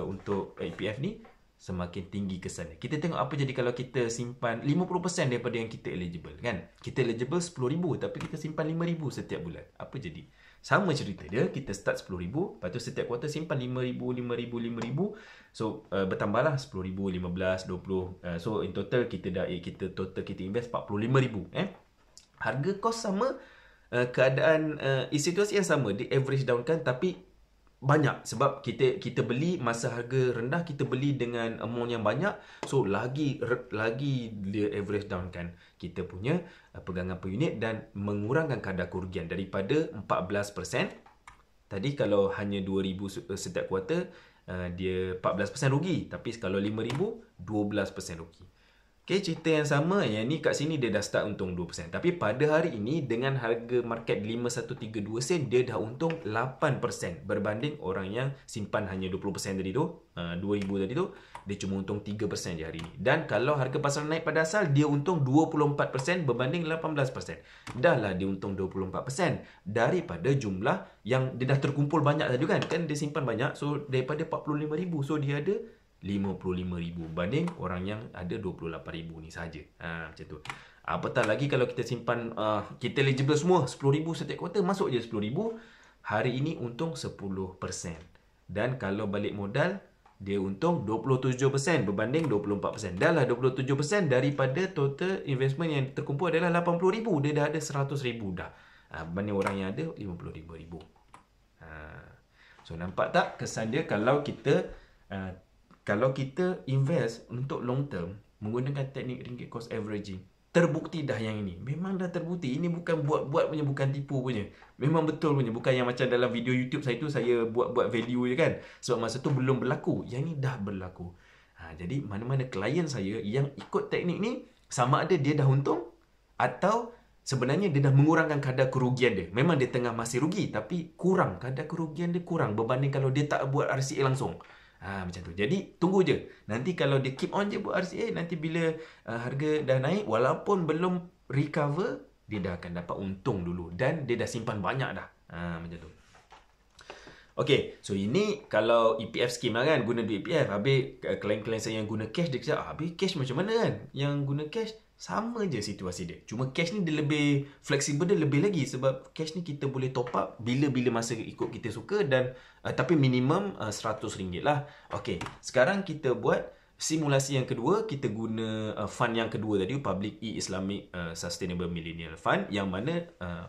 untuk EPF ni, semakin tinggi kesannya. Kita tengok apa jadi kalau kita simpan 50% daripada yang kita eligible kan. Kita eligible 10,000 tapi kita simpan 5,000 setiap bulan. Apa jadi? Sama cerita dia, kita start 10,000, lepas tu setiap quarter simpan 5,000, 5,000, 5,000. So bertambahlah 10,000, 15, 20. So in total kita invest 45,000 Harga kos sama, keadaan situasi yang sama, di average down kan, tapi banyak sebab kita beli masa harga rendah, kita beli dengan amount yang banyak, so lagi dia average down kan kita punya pegangan per unit dan mengurangkan kadar kerugian daripada 14%. Tadi kalau hanya 2,000 setiap kuartal, dia 14% rugi, tapi kalau 5,000 12% rugi. Okay, cerita yang sama, yang ni kat sini dia dah start untung 2%. Tapi pada hari ini dengan harga market 5132 sen, dia dah untung 8% berbanding orang yang simpan hanya 20% tadi tu, 2,000 tadi tu, dia cuma untung 3% je hari ini. Dan kalau harga pasar naik pada asal, dia untung 24% berbanding 18%. Dah lah dia untung 24% daripada jumlah yang dia dah terkumpul banyak tadi kan. Kan dia simpan banyak, so daripada 45,000, so dia ada 55,000 banding orang yang ada 28,000 ni saja. Macam tu. Apatah lagi kalau kita simpan, kita eligible semua 10,000 setiap kuartal, masuk je 10,000. Hari ini untung 10%. Dan kalau balik modal, dia untung 27% berbanding 24%. Dah lah 27% daripada total investment yang terkumpul adalah 80,000. Dia dah ada 100,000 dah. Berbanding orang yang ada 55,000. So nampak tak kesan dia kalau kita invest untuk long term menggunakan teknik ringgit cost averaging, terbukti dah yang ini. Memang dah terbukti. Ini bukan buat-buat punya, bukan tipu punya. Memang betul punya. Bukan yang macam dalam video YouTube saya tu, saya buat-buat value je kan. Sebab masa tu belum berlaku. Yang ni dah berlaku. Jadi mana-mana klien saya yang ikut teknik ni, sama ada dia dah untung atau sebenarnya dia dah mengurangkan kadar kerugian dia. Memang dia tengah masih rugi, tapi kurang. Kadar kerugian dia kurang berbanding kalau dia tak buat RCA langsung. Macam tu. Jadi tunggu je. Nanti kalau dia keep on je buat RCA, nanti bila harga dah naik, walaupun belum recover, dia dah akan dapat untung dulu. Dan dia dah simpan banyak dah. Macam tu. Okay, so ini kalau EPF scheme lah kan, guna duit EPF. Habis klien-klien saya yang guna cash, dia kata, habis cash macam mana kan? Yang guna cash, sama je situasi dia. Cuma cash ni dia lebih fleksibel, dia lebih lagi. Sebab cash ni kita boleh top up bila-bila masa ikut kita suka. Dan tapi minimum RM100 lah. Okay, sekarang kita buat simulasi yang kedua. Kita guna fund yang kedua tadi, Public E-Islamic Sustainable Millennial Fund. Yang mana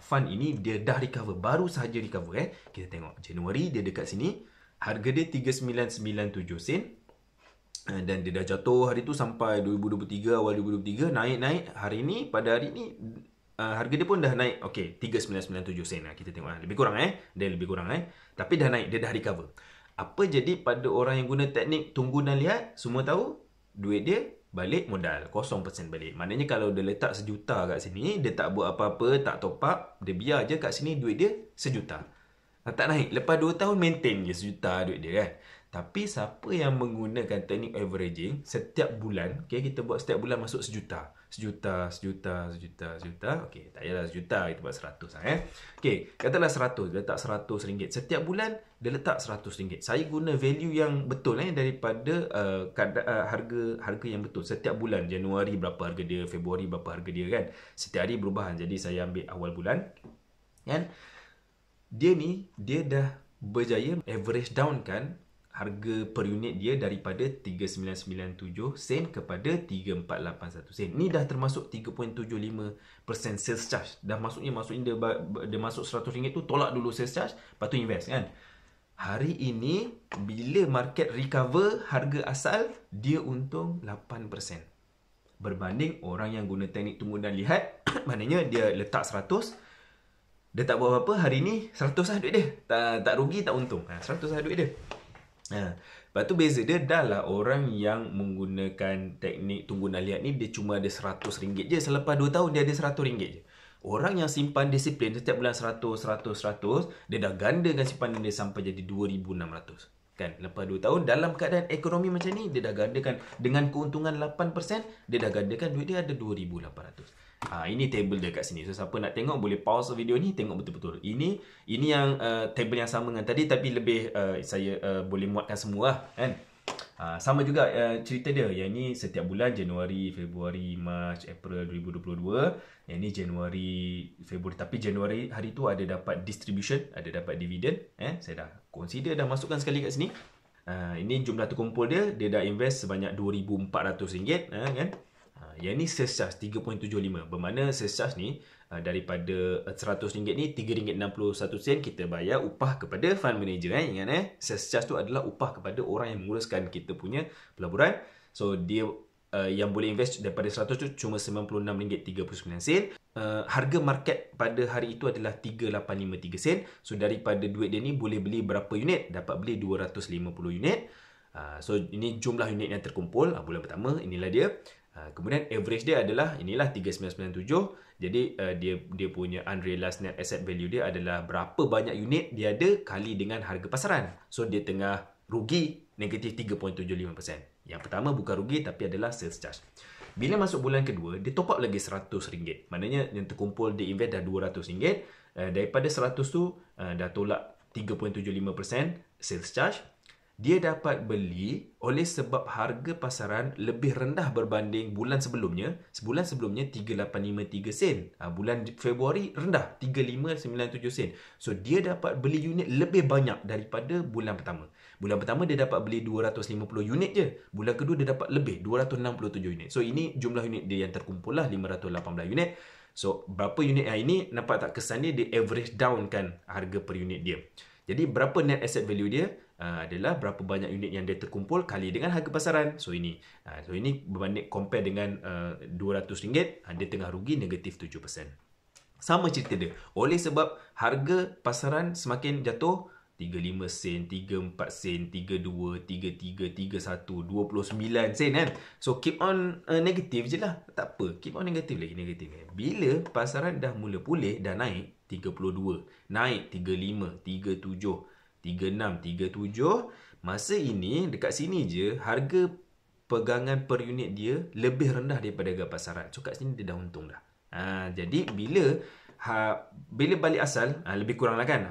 fund ini dia dah recover, baru sahaja recover. Kita tengok Januari dia dekat sini, harga dia 3997 sen. Dan dia dah jatuh hari tu sampai 2023, awal 2023, naik-naik. Hari ni, pada hari ni, harga dia pun dah naik. Okay, 3997 sen. Kita tengok lebih kurang dia lebih kurang tapi dah naik, dia dah recover. Apa jadi pada orang yang guna teknik tunggu dan lihat? Semua tahu duit dia balik modal, 0% balik. Maknanya kalau dia letak RM1 kat sini, dia tak buat apa-apa, tak top up, dia biar je kat sini duit dia RM1. Tak naik. Lepas 2 tahun maintain je RM1 duit dia kan. Tapi siapa yang menggunakan teknik averaging setiap bulan, okay, kita buat setiap bulan masuk RM1. Okay, tak payahlah RM1, kita buat RM100 Okay, katalah RM100, letak RM100. Setiap bulan dia letak RM100. Saya guna value yang betul daripada harga yang betul. Setiap bulan, Januari berapa harga dia, Februari berapa harga dia kan. Setiap hari berubahan. Jadi saya ambil awal bulan kan. Dia dah berjaya average down kan harga per unit dia daripada 3997 sen kepada 3481 sen. Ni dah termasuk 3.75% sales charge. Dah maksudnya dia masuk RM100 tu, tolak dulu sales charge, lepas tu invest kan. Hari ini bila market recover, harga asal dia untung 8%. Berbanding orang yang guna teknik tunggu dan lihat, maknanya dia letak 100, Dia tak buat apa-apa, hari ni 100 lah duit dia. Tak rugi, tak untung. 100 lah duit dia. Lepas tu beza dia dah lah orang yang menggunakan teknik tunggu dan lihat ni dia cuma ada RM100 je. Selepas 2 tahun dia ada RM100 je. Orang yang simpan disiplin setiap bulan 100, 100, 100, dia dah gandakan simpanan dia sampai jadi 2,600. Kan, lepas 2 tahun dalam keadaan ekonomi macam ni, dia dah gandakan dengan keuntungan 8%, dia dah gandakan duit dia ada 2,800. Ini table dia kat sini. So siapa nak tengok boleh pause video ni, tengok betul-betul. Ini yang table yang sama dengan tadi, tapi lebih saya boleh muatkan semua kan. Sama juga cerita dia. Yang ni setiap bulan Januari, Februari, Mac, April 2022. Yang ni Januari, Februari. Tapi Januari hari tu ada dapat distribution, ada dapat dividen. Saya dah consider, dah masukkan sekali kat sini. Ini jumlah terkumpul dia. Dia dah invest sebanyak RM2,400 kan. Yang ni sales charge 3.75. Bermakna sales charge ni daripada RM100 ni RM3.61 kita bayar upah kepada fund manager ingat sales charge tu adalah upah kepada orang yang menguruskan kita punya pelaburan. So dia yang boleh invest daripada 100 tu cuma RM96.39. Harga market pada hari itu adalah 3.853 sen. So daripada duit dia ni boleh beli berapa unit? Dapat beli 250 unit. So ini jumlah unit yang terkumpul bulan pertama, inilah dia. Kemudian average dia adalah inilah 3,997. Jadi dia punya unrealized net asset value dia adalah berapa banyak unit dia ada kali dengan harga pasaran. So dia tengah rugi negatif 3.75%. Yang pertama bukan rugi tapi adalah sales charge. Bila masuk bulan kedua, dia top up lagi RM100. Maknanya yang terkumpul dia invest dah RM200. Daripada 100 tu dah tolak 3.75% sales charge. Dia dapat beli oleh sebab harga pasaran lebih rendah berbanding bulan sebelumnya. Sebulan sebelumnya 3,853 sen. Bulan Februari rendah 3,597 sen. So dia dapat beli unit lebih banyak daripada bulan pertama. Bulan pertama dia dapat beli 250 unit je. Bulan kedua dia dapat lebih 267 unit. So ini jumlah unit dia yang terkumpul lah 518 unit. So berapa unit ini nampak tak kesan dia average down kan harga per unit dia. Jadi berapa net asset value dia adalah berapa banyak unit yang dia terkumpul kali dengan harga pasaran. So ini berbanding compare dengan RM200, dia tengah rugi negatif 7%. Sama cerita dia. Oleh sebab harga pasaran semakin jatuh 35 sen, 34 sen, 32, 33, 31, 29 sen kan. So keep on negatif je lah. Tak apa. Keep on negatif lagi. Bila pasaran dah mula pulih, dah naik 32, naik 35, 37, 36, 37. Masa ini dekat sini je harga pegangan per unit dia lebih rendah daripada harga pasaran. So kat sini dia dah untung dah. Jadi bila balik asal lebih kurang lah kan.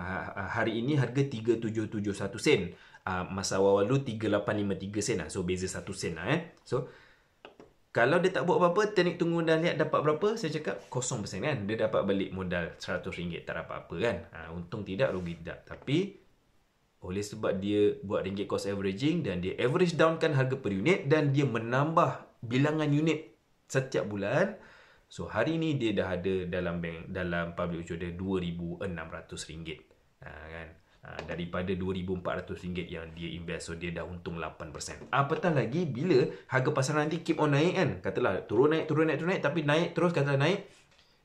Hari ini harga 3,771 sen. Masa awal dulu 3,853 sen lah. So beza 1 sen lah So kalau dia tak buat apa-apa, teknik tunggu dan lihat dapat berapa? Saya cakap 0% kan. Dia dapat balik modal RM100, tak dapat apa kan. Untung tidak, rugi tidak. Tapi oleh sebab dia buat ringgit cost averaging dan dia average downkan harga per unit dan dia menambah bilangan unit setiap bulan. So hari ni dia dah ada dalam bank, dalam public voucher dia RM2,600 kan. Daripada RM2,400 yang dia invest. So dia dah untung 8%. Apatah lagi bila harga pasaran nanti keep on naik kan. Katalah turun naik tapi naik terus, katalah naik.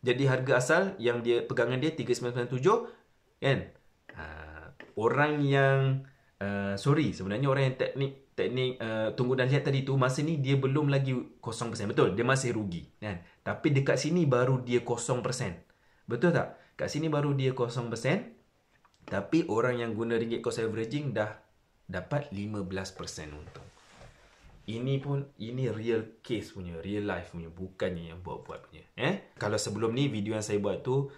Jadi harga asal yang dia pegangan dia 3,997 kan. Orang yang sebenarnya orang yang teknik tunggu dan lihat tadi tu, masa ni dia belum lagi 0%. Betul, dia masih rugi kan. Tapi dekat sini baru dia 0%. Betul tak? Kat sini baru dia 0%. Tapi orang yang guna ringgit cost averaging dah dapat 15% untung. Ini real case punya, real life punya, bukannya yang buat-buat punya. Kalau sebelum ni video yang saya buat tu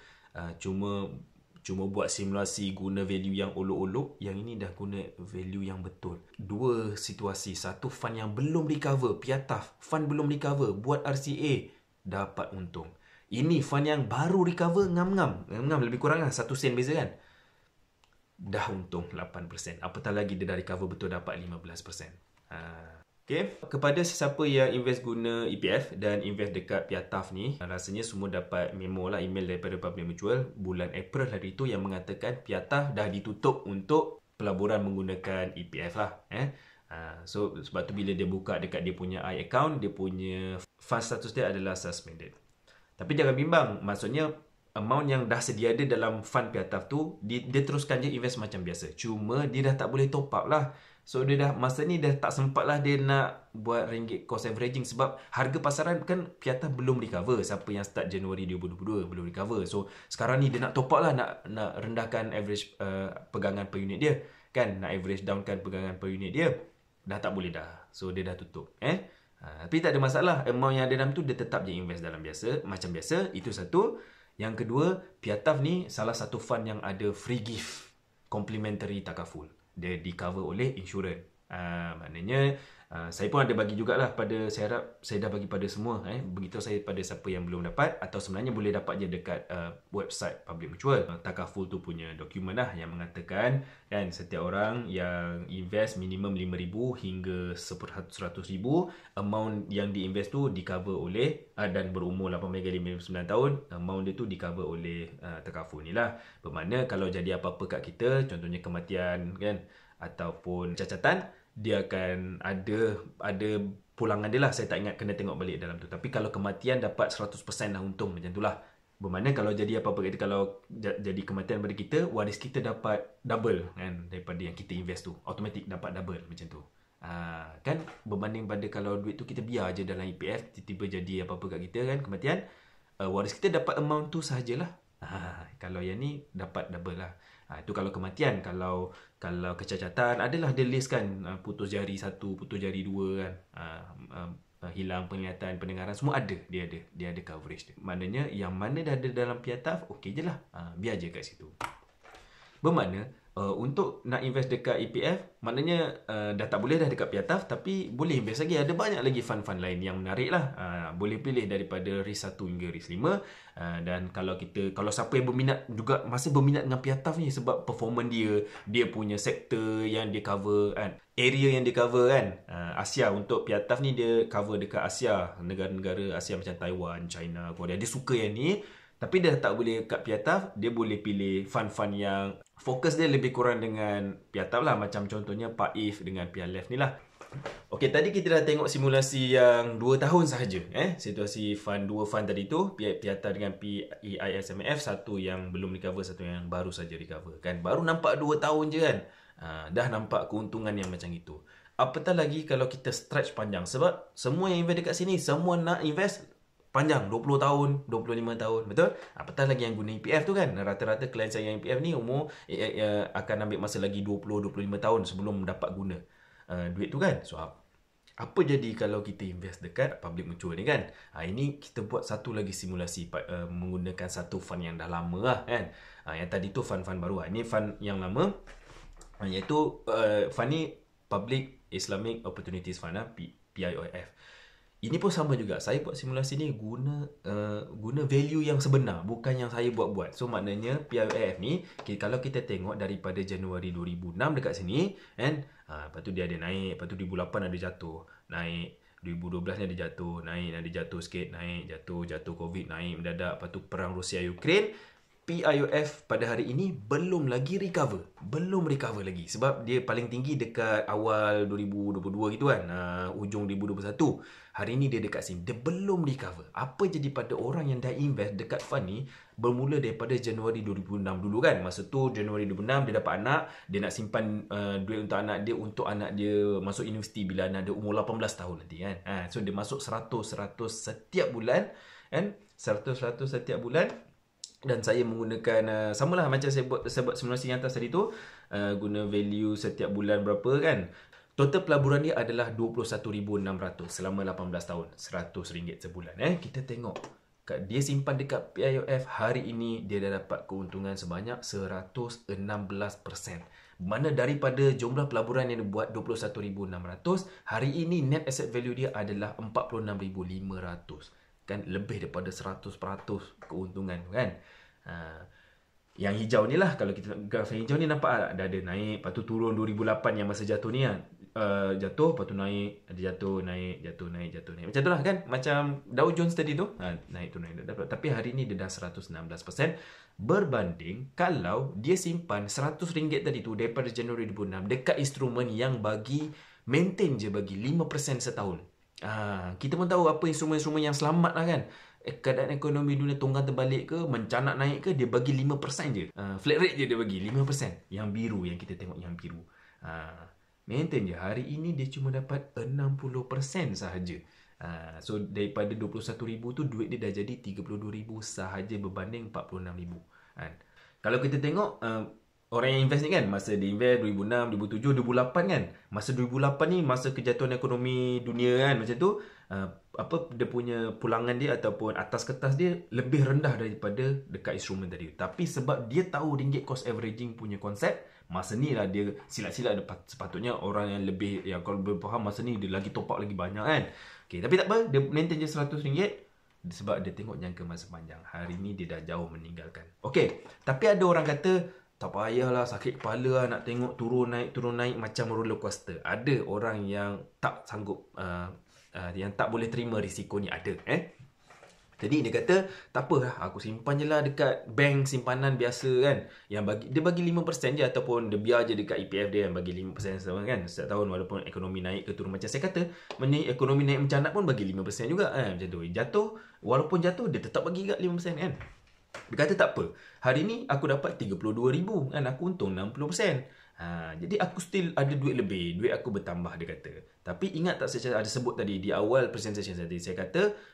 cuma buat simulasi guna value yang olok-olok, yang ini dah guna value yang betul. Dua situasi, satu fund yang belum recover, Piataf, fund belum recover, buat RCA, dapat untung. Ini fund yang baru recover, ngam-ngam lebih kurang lah 1 sen beza kan. Dah untung 8%. Apatah lagi dia dah recover betul dapat 15%. Okay. Kepada sesiapa yang invest guna EPF dan invest dekat Piataf ni, rasanya semua dapat memo lah, email daripada Public Mutual bulan April hari tu yang mengatakan Piataf dah ditutup untuk pelaburan menggunakan EPF lah. So sebab tu bila dia buka dekat dia punya account, dia punya fund status dia adalah suspended. Tapi jangan bimbang, maksudnya amount yang dah sedia ada dalam fund Piataf tu, dia teruskan je invest macam biasa. Cuma dia dah tak boleh top up lah. So dia dah, masa ni dah tak sempat lah dia nak buat ringgit cost averaging sebab harga pasaran kan Piataf belum recover. Siapa yang start Januari 2022 belum recover. So sekarang ni dia nak top up lah, nak rendahkan average pegangan per unit dia. Kan, nak average downkan pegangan per unit dia. Dah tak boleh dah. So dia dah tutup. Tapi tak ada masalah. Amount yang ada dalam tu dia tetap je invest dalam biasa, macam biasa. Itu satu. Yang kedua, Piataf ni salah satu fund yang ada free gift complimentary takaful. Dia di cover oleh insurans. Maknanya saya pun ada bagi jugalah pada, saya harap saya dah bagi pada semua. Beritahu saya pada siapa yang belum dapat, atau sebenarnya boleh dapat je dekat website Public Mutual. Takaful tu punya dokumen lah yang mengatakan kan setiap orang yang invest minimum 5,000 hingga 100,000, amount yang diinvest tu di cover oleh dan berumur 18 hingga 59 tahun, amount dia tu di cover oleh takaful ni lah. Bermakna kalau jadi apa-apa kat kita, contohnya kematian kan, ataupun cacatan, dia akan ada pulangan dia lah. Saya tak ingat, kena tengok balik dalam tu. Tapi kalau kematian dapat 100% lah untung, macam tu lah. Bermakna kalau jadi apa-apa kita, kalau jadi kematian pada kita, waris kita dapat double kan daripada yang kita invest tu. Automatic dapat double macam tu. Kan berbanding pada kalau duit tu kita biar je dalam EPF, tiba-tiba jadi apa-apa kat kita kan, kematian, waris kita dapat amount tu sahajalah. Kalau yang ni dapat double lah. Itu kalau kematian. Kalau kecacatan, adalah dia list kan, putus jari 1, putus jari 2 kan, hilang penglihatan, pendengaran, semua ada. Dia ada coverage dia. Maknanya yang mana dah ada dalam Piataf, okey je lah. Biar je kat situ. Bermakna untuk nak invest dekat EPF, maknanya dah tak boleh dah dekat Piataf, tapi boleh invest lagi. Ada banyak lagi fund-fund lain yang menarik lah. Boleh pilih daripada RIS 1 hingga RIS 5. Dan kalau siapa yang berminat juga, masih berminat dengan Piataf ni sebab performance dia punya sektor yang dia cover kan, area yang dia cover kan, Asia. Untuk Piataf ni dia cover dekat Asia, negara-negara Asia macam Taiwan, China, Korea. Dia suka yang ni. Tapi dia tak boleh kat Piataf, dia boleh pilih fund-fund yang fokus dia lebih kurang dengan Piataf lah. Macam contohnya PAIF dengan PIALEF ni lah. Okey, tadi kita dah tengok simulasi yang 2 tahun sahaja. Situasi fund, 2 fund tadi tu, Piataf dengan PEISMF, satu yang belum recover, satu yang baru saja recover. Kan? Baru nampak 2 tahun je kan. Dah nampak keuntungan yang macam itu. Apatah lagi kalau kita stretch panjang. Sebab semua yang invest dekat sini, semua nak invest panjang, 20 tahun, 25 tahun, betul? Apatah lagi yang guna EPF tu kan. Rata-rata klien saya yang EPF ni umur akan ambil masa lagi 20-25 tahun sebelum dapat guna duit tu kan. So apa jadi kalau kita invest dekat Public Mutual ni kan? Ini kita buat satu lagi simulasi menggunakan satu fund yang dah lama lah kan. Yang tadi tu fund-fund baru. Ini fund yang lama, iaitu fund ni Public Islamic Opportunities Fund, PIOF. Ini pun sama juga. Saya buat simulasi ni guna value yang sebenar, bukan yang saya buat-buat. So maknanya PIOF ni, kalau kita tengok daripada Januari 2006 dekat sini kan, lepas tu dia ada naik, lepas tu 2008 ada jatuh, naik, 2012 ni ada jatuh, naik, ada jatuh sikit, naik, jatuh COVID, naik mendadak, lepas tu perang Rusia Ukraine. PIOF pada hari ini belum lagi recover. Belum recover lagi. Sebab dia paling tinggi dekat awal 2022 gitu kan. Ujung 2021. Hari ini dia dekat sini. Dia belum recover. Apa jadi pada orang yang dah invest dekat fund ni bermula daripada Januari 2006 dulu kan. Masa tu Januari 2006 dia dapat anak. Dia nak simpan duit untuk anak dia. Untuk anak dia masuk universiti bila anak dia umur 18 tahun nanti kan. So dia masuk 100 setiap bulan kan. 100 setiap bulan. Dan saya menggunakan samalah macam saya buat simulasi yang atas tadi tu, guna value setiap bulan berapa kan. Total pelaburan dia adalah 21,600 selama 18 tahun, RM100 sebulan. Kita tengok dia simpan dekat PIOF, hari ini dia dah dapat keuntungan sebanyak 116%. Mana daripada jumlah pelaburan yang dia buat 21,600, hari ini net asset value dia adalah 46,500. Kan lebih daripada 100% keuntungan kan. Yang hijau ni lah, kalau kita graf yang hijau ni nampak dah ada naik, lepas tu turun 2008 yang masa jatuh ni kan. Jatuh, lepas tu naik, ada jatuh, naik, jatuh, naik, jatuh, naik. Macam tu lah kan, macam Dow Jones tadi tu, naik tu, naik. Tapi hari ni dia dah 116%. Berbanding kalau dia simpan RM100 tadi tu daripada Januari 2006 dekat instrumen yang bagi maintain je bagi 5% setahun. Kita pun tahu apa instrumen-instrumen yang selamat lah kan. keadaan ekonomi dunia tonggang terbalik ke, mencanak naik ke, dia bagi 5% je. Flat rate je dia bagi 5%. Yang biru, yang kita tengok yang biru. Maintain je. Hari ini dia cuma dapat 60% sahaja. So daripada 21,000 tu, duit dia dah jadi 32,000 sahaja berbanding 46,000. Kalau kita tengok orang yang invest ni kan, masa dia invest 2006, 2007, 2008 kan. Masa 2008 ni masa kejatuhan ekonomi dunia kan, macam tu, dia punya pulangan dia ataupun atas kertas dia lebih rendah daripada dekat instrumen tadi. Tapi sebab dia tahu ringgit cost averaging punya konsep, masa ni lah dia silap-silap. Sepatutnya orang yang lebih, yang kalau berfaham masa ni, dia lagi top up lagi banyak kan. Tapi tak apa, dia maintain je RM100 sebab dia tengok jangka masa panjang. Hari ni dia dah jauh meninggalkan. Tapi ada orang kata, tak payahlah, sakit kepala lah nak tengok turun naik macam roller coaster. Ada orang yang tak sanggup, yang tak boleh terima risiko ni, ada. Jadi dia kata, tak apa lah, aku simpan je lah dekat bank simpanan biasa kan. Dia bagi 5% je, ataupun dia biar je dekat EPF dia yang bagi 5% sama kan. Setiap tahun walaupun ekonomi naik ke turun. Macam saya kata, ekonomi naik mencanak pun bagi 5% juga kan. Macam tu. Walaupun jatuh, dia tetap bagi kat 5% kan. Dia kata tak apa, hari ni aku dapat 32,000 kan, aku untung 60%. Jadi aku still ada duit lebih, duit aku bertambah, dia kata. Tapi ingat tak, saya ada sebut tadi di awal presentation tadi, saya kata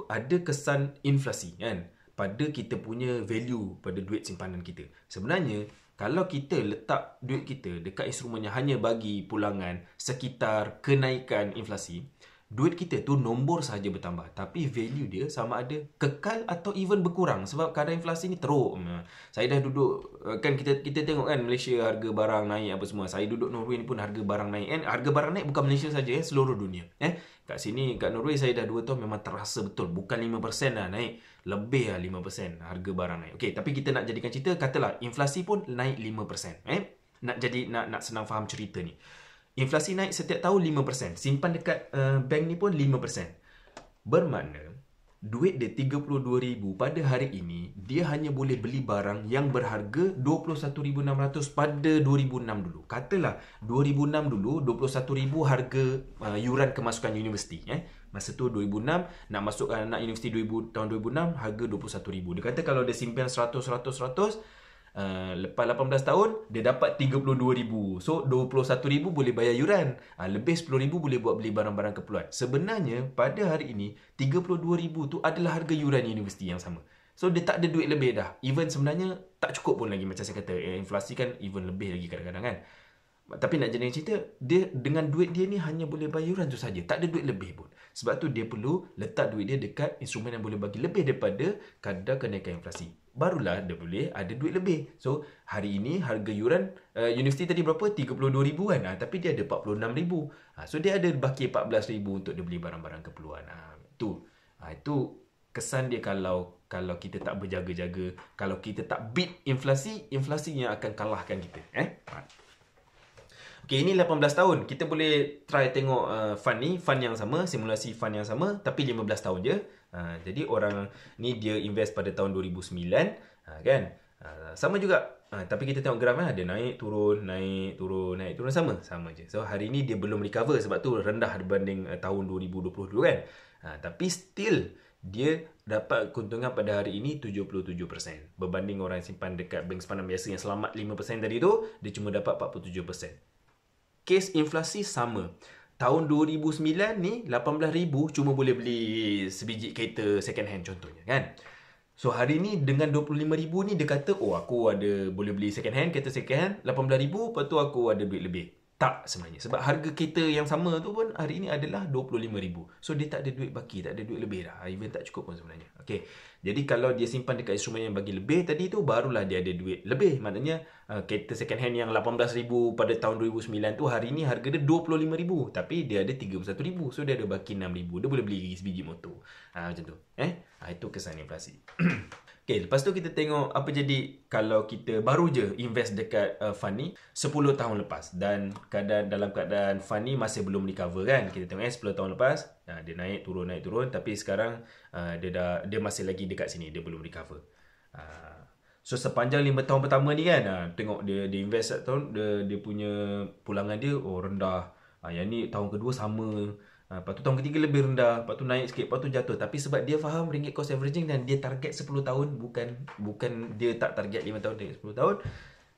ada kesan inflasi kan pada kita punya value pada duit simpanan kita. Sebenarnya kalau kita letak duit kita dekat instrumen yang hanya bagi pulangan sekitar kenaikan inflasi, duit kita tu nombor sahaja bertambah, tapi value dia sama ada kekal atau even berkurang sebab kadar inflasi ni teruk. Saya dah duduk kan, kita tengok kan Malaysia harga barang naik apa semua. Saya duduk Norway ni pun harga barang naik kan. Harga barang naik bukan Malaysia saja, seluruh dunia. Kat sini kat Norway saya dah 2 tahun memang terasa betul, bukan 5% lah naik, lebih lah 5% harga barang naik. Tapi kita nak jadikan cerita, katalah inflasi pun naik 5%. Nak senang faham cerita ni. Inflasi naik setiap tahun 5%. Simpan dekat bank ni pun 5%. Bermakna, duit dia 32,000 pada hari ini, dia hanya boleh beli barang yang berharga 21,600 pada 2006 dulu. Katalah 2006 dulu, 21,000 harga yuran kemasukan universiti. Masa tu 2006, nak masukkan anak universiti tahun 2006, harga 21,000. Dia kata kalau dia simpan 100, lepas 18 tahun dia dapat 32,000. So 21,000 boleh bayar yuran, lebih 10,000 boleh buat beli barang-barang keperluan. Sebenarnya pada hari ini 32,000 tu adalah harga yuran universiti yang sama. So dia tak ada duit lebih dah. Even sebenarnya tak cukup pun lagi. Macam saya kata, inflasi kan even lebih lagi kadang-kadang kan. Tapi nak jadi cerita, dia dengan duit dia ni hanya boleh bayar yuran tu saja, tak ada duit lebih pun. Sebab tu dia perlu letak duit dia dekat instrumen yang boleh bagi lebih daripada kadar kenaikan inflasi. Barulah dia boleh ada duit lebih. So hari ini harga yuran universiti tadi berapa? 32,000 kan. Tapi dia ada 46,000. So dia ada baki 14,000 untuk dia beli barang-barang keperluan. Itu kesan dia kalau kita tak berjaga-jaga, kalau kita tak beat inflasi yang akan kalahkan kita. Ini 18 tahun. Kita boleh try tengok fund yang sama, simulasi fund yang sama, tapi 15 tahun je. Jadi orang ni dia invest pada tahun 2009, kan? Sama juga. Tapi kita tengok graf dia naik turun sama je. So hari ni dia belum recover sebab tu rendah dibanding tahun 2020 dulu kan. Tapi still dia dapat keuntungan pada hari ini 77%. Berbanding orang yang simpan dekat bank simpanan biasa yang selamat 5% tadi tu, dia cuma dapat 47%. Kes inflasi sama. Tahun 2009 ni 18,000 cuma boleh beli sebiji kereta second hand contohnya kan. So hari ni dengan 25,000 ni dia kata, aku boleh beli second hand, kereta second hand 18,000, lepas tu aku ada duit lebih. Tak sebenarnya. Sebab harga kereta yang sama tu pun hari ini adalah 25,000. So dia tak ada duit baki, tak ada duit lebih dah. Even tak cukup pun sebenarnya. Jadi kalau dia simpan dekat instrumen yang bagi lebih tadi tu, barulah dia ada duit lebih. Maknanya kereta second hand yang 18,000 pada tahun 2009 tu, hari ni harga dia 25,000. Tapi dia ada 31,000. So dia ada baki 6,000. Dia boleh beli sebiji motor. Macam tu. Itu kesan inflasi. Lepas tu kita tengok apa jadi kalau kita baru je invest dekat fund ni 10 tahun lepas. Dan dalam keadaan fund ni masih belum recover kan. Kita tengok 10 tahun lepas, dia naik turun. Tapi sekarang dia masih lagi dekat sini, dia belum recover. So sepanjang 5 tahun pertama ni kan, tengok dia invest 1 tahun, dia punya pulangan dia rendah. Yang ni tahun kedua sama. Lepas tu tahun ketiga lebih rendah, lepas tu naik sikit, lepas tu jatuh. Tapi sebab dia faham ringgit cost averaging dan dia target 10 tahun, bukan dia tak target 5 tahun, target 10 tahun.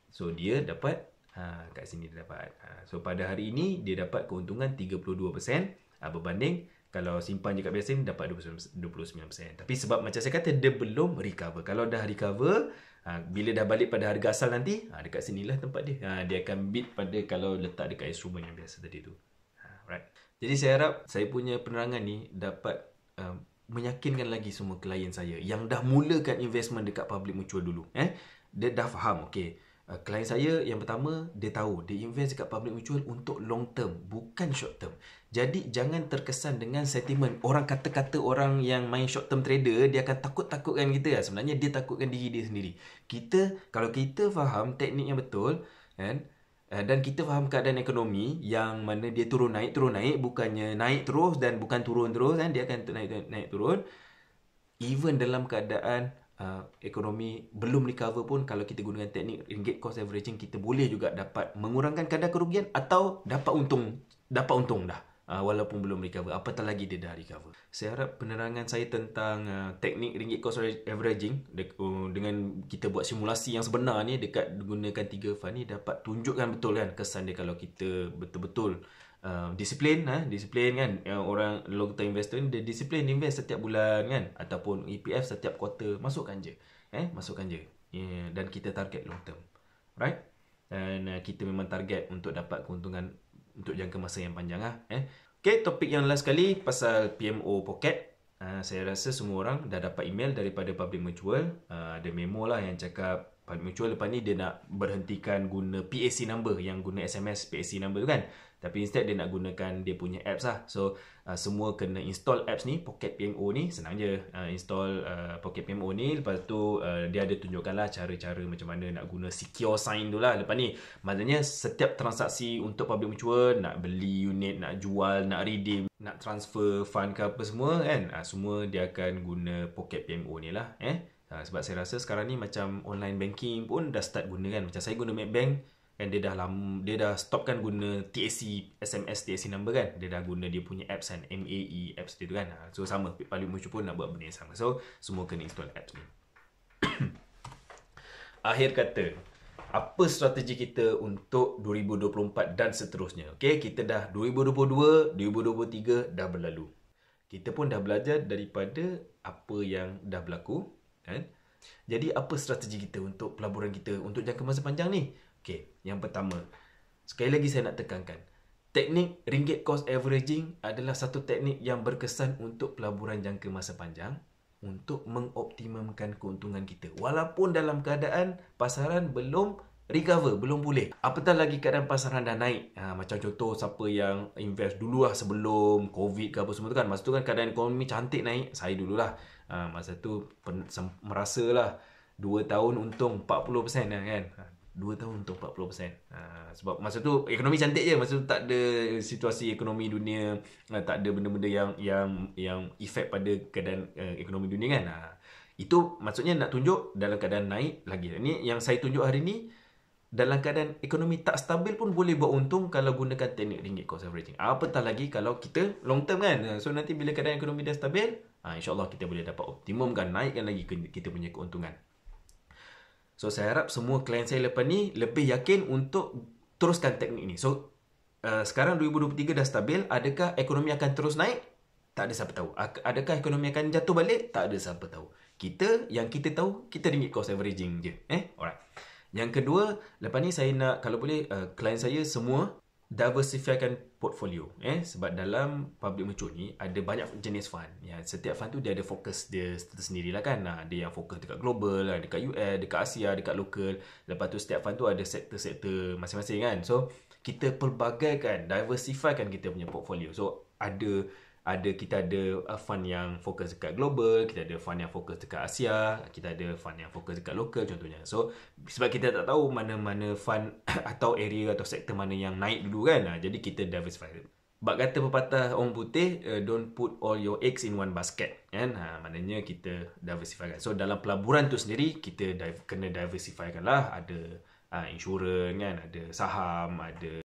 So dia dapat kat sini dia dapat. So pada hari ini dia dapat keuntungan 32% berbanding kalau simpan je kat biasa ni dapat 29%. Tapi sebab macam saya kata dia belum recover. Kalau dah recover, bila dah balik pada harga asal nanti, dekat sinilah tempat dia. Dia akan beat pada kalau letak dekat instrumen yang biasa tadi tu. Right. Jadi saya harap saya punya penerangan ni dapat meyakinkan lagi semua klien saya yang dah mulakan investment dekat public mutual dulu. Dia dah faham, okay. Klien saya yang pertama, dia tahu dia invest dekat public mutual untuk long term, bukan short term. Jadi jangan terkesan dengan sentiment orang kata-kata orang yang main short term trader, dia akan takut-takutkan kita. Sebenarnya dia takutkan diri dia sendiri. Kalau kita faham teknik yang betul, kan, dan kita faham keadaan ekonomi yang mana dia turun naik, bukannya naik terus dan bukan turun terus, kan, dia akan naik turun. Even dalam keadaan ekonomi belum recover pun, kalau kita gunakan teknik ringgit cost averaging, kita boleh juga dapat mengurangkan kadar kerugian atau dapat untung dah, walaupun belum recover, apatah lagi dia dah recover. Saya harap penerangan saya tentang teknik ringgit cost averaging dengan kita buat simulasi yang sebenar ni dekat gunakan 3 fund ni dapat tunjukkan betul kan kesan dia kalau kita betul-betul disiplin kan. Orang long term investor ni dia disiplin invest setiap bulan kan, ataupun EPF setiap quarter, masukkan je. Dan kita target long term, right? Dan kita memang target untuk dapat keuntungan untuk jangka masa yang panjang Okay, topik yang last kali pasal PMO Pocket. Saya rasa semua orang dah dapat email daripada Public Mutual. Ada memo lah yang cakap Public Mutual lepas ni dia nak berhentikan guna PAC number, yang guna SMS PAC number tu kan. Tapi instead dia nak gunakan dia punya apps lah. So semua kena install apps ni, Pocket PMO ni. Senang je install Pocket PMO ni. Lepas tu dia ada tunjukkan lah cara-cara macam mana nak guna secure sign tu lah lepas ni. Maksudnya setiap transaksi untuk Public Mutual, nak beli unit, nak jual, nak redeem, nak transfer fund ke apa semua kan, semua dia akan guna Pocket PMO ni lah. Sebab saya rasa sekarang ni macam online banking pun dah start guna kan. Macam saya guna Maybank kan, dia dah stopkan guna TAC, SMS TAC number kan. Dia dah guna dia punya apps kan, MAE apps dia tu kan. So sama, Public Mutual pun nak buat benda yang sama. So semua kena install apps ni. Akhir kata, apa strategi kita untuk 2024 dan seterusnya? Okay, kita dah 2022, 2023 dah berlalu. Kita pun dah belajar daripada apa yang dah berlaku kan. Jadi apa strategi kita untuk pelaburan kita untuk jangka masa panjang ni? Okay, yang pertama, sekali lagi saya nak tekankan, teknik ringgit cost averaging adalah satu teknik yang berkesan untuk pelaburan jangka masa panjang untuk mengoptimumkan keuntungan kita. Walaupun dalam keadaan pasaran belum recover, belum pulih. Apatah lagi keadaan pasaran dah naik. Macam contoh siapa yang invest dulu lah sebelum COVID ke apa semua tu kan. Masa tu kan keadaan ekonomi cantik naik. Saya dululah. Masa tu merasalah 2 tahun untung 40% lah kan. 2 tahun untung 40%. Sebab masa tu ekonomi cantik je. Masa tu tak ada situasi ekonomi dunia, tak ada benda-benda yang efek pada keadaan ekonomi dunia kan. Itu maksudnya nak tunjuk dalam keadaan naik lagi. Ini yang saya tunjuk hari ni, dalam keadaan ekonomi tak stabil pun boleh buat untung kalau gunakan teknik ringgit cost averaging. Apatah lagi kalau kita long term kan. So nanti bila keadaan ekonomi dah stabil, insyaAllah kita boleh dapat optimumkan, naikkan lagi kita punya keuntungan. So saya harap semua klien saya lepas ni lebih yakin untuk teruskan teknik ni. So sekarang 2023 dah stabil. Adakah ekonomi akan terus naik? Tak ada siapa tahu. Adakah ekonomi akan jatuh balik? Tak ada siapa tahu. Yang kita tahu, kita ringgit cost averaging je. Alright. Yang kedua, lepas ni saya nak, kalau boleh, klien saya semua diversifykan portfolio. Sebab dalam public mutual ni ada banyak jenis fund. Setiap fund tu dia ada fokus dia sendirilah kan. Ada yang fokus dekat global, dekat US, dekat Asia, dekat lokal. Lepas tu setiap fund tu ada sektor-sektor masing-masing kan. So kita pelbagaikan, diversifykan kita punya portfolio. So kita ada fund yang fokus dekat global, kita ada fund yang fokus dekat Asia, kita ada fund yang fokus dekat lokal contohnya. So sebab kita tak tahu mana-mana fund atau area atau sektor mana yang naik dulu kan, jadi kita diversify. Bak kata pepatah orang putih, don't put all your eggs in one basket kan. Maknanya kita diversifykan. So dalam pelaburan tu sendiri kita kena diversifykan lah. Ada insurans kan, ada saham, ada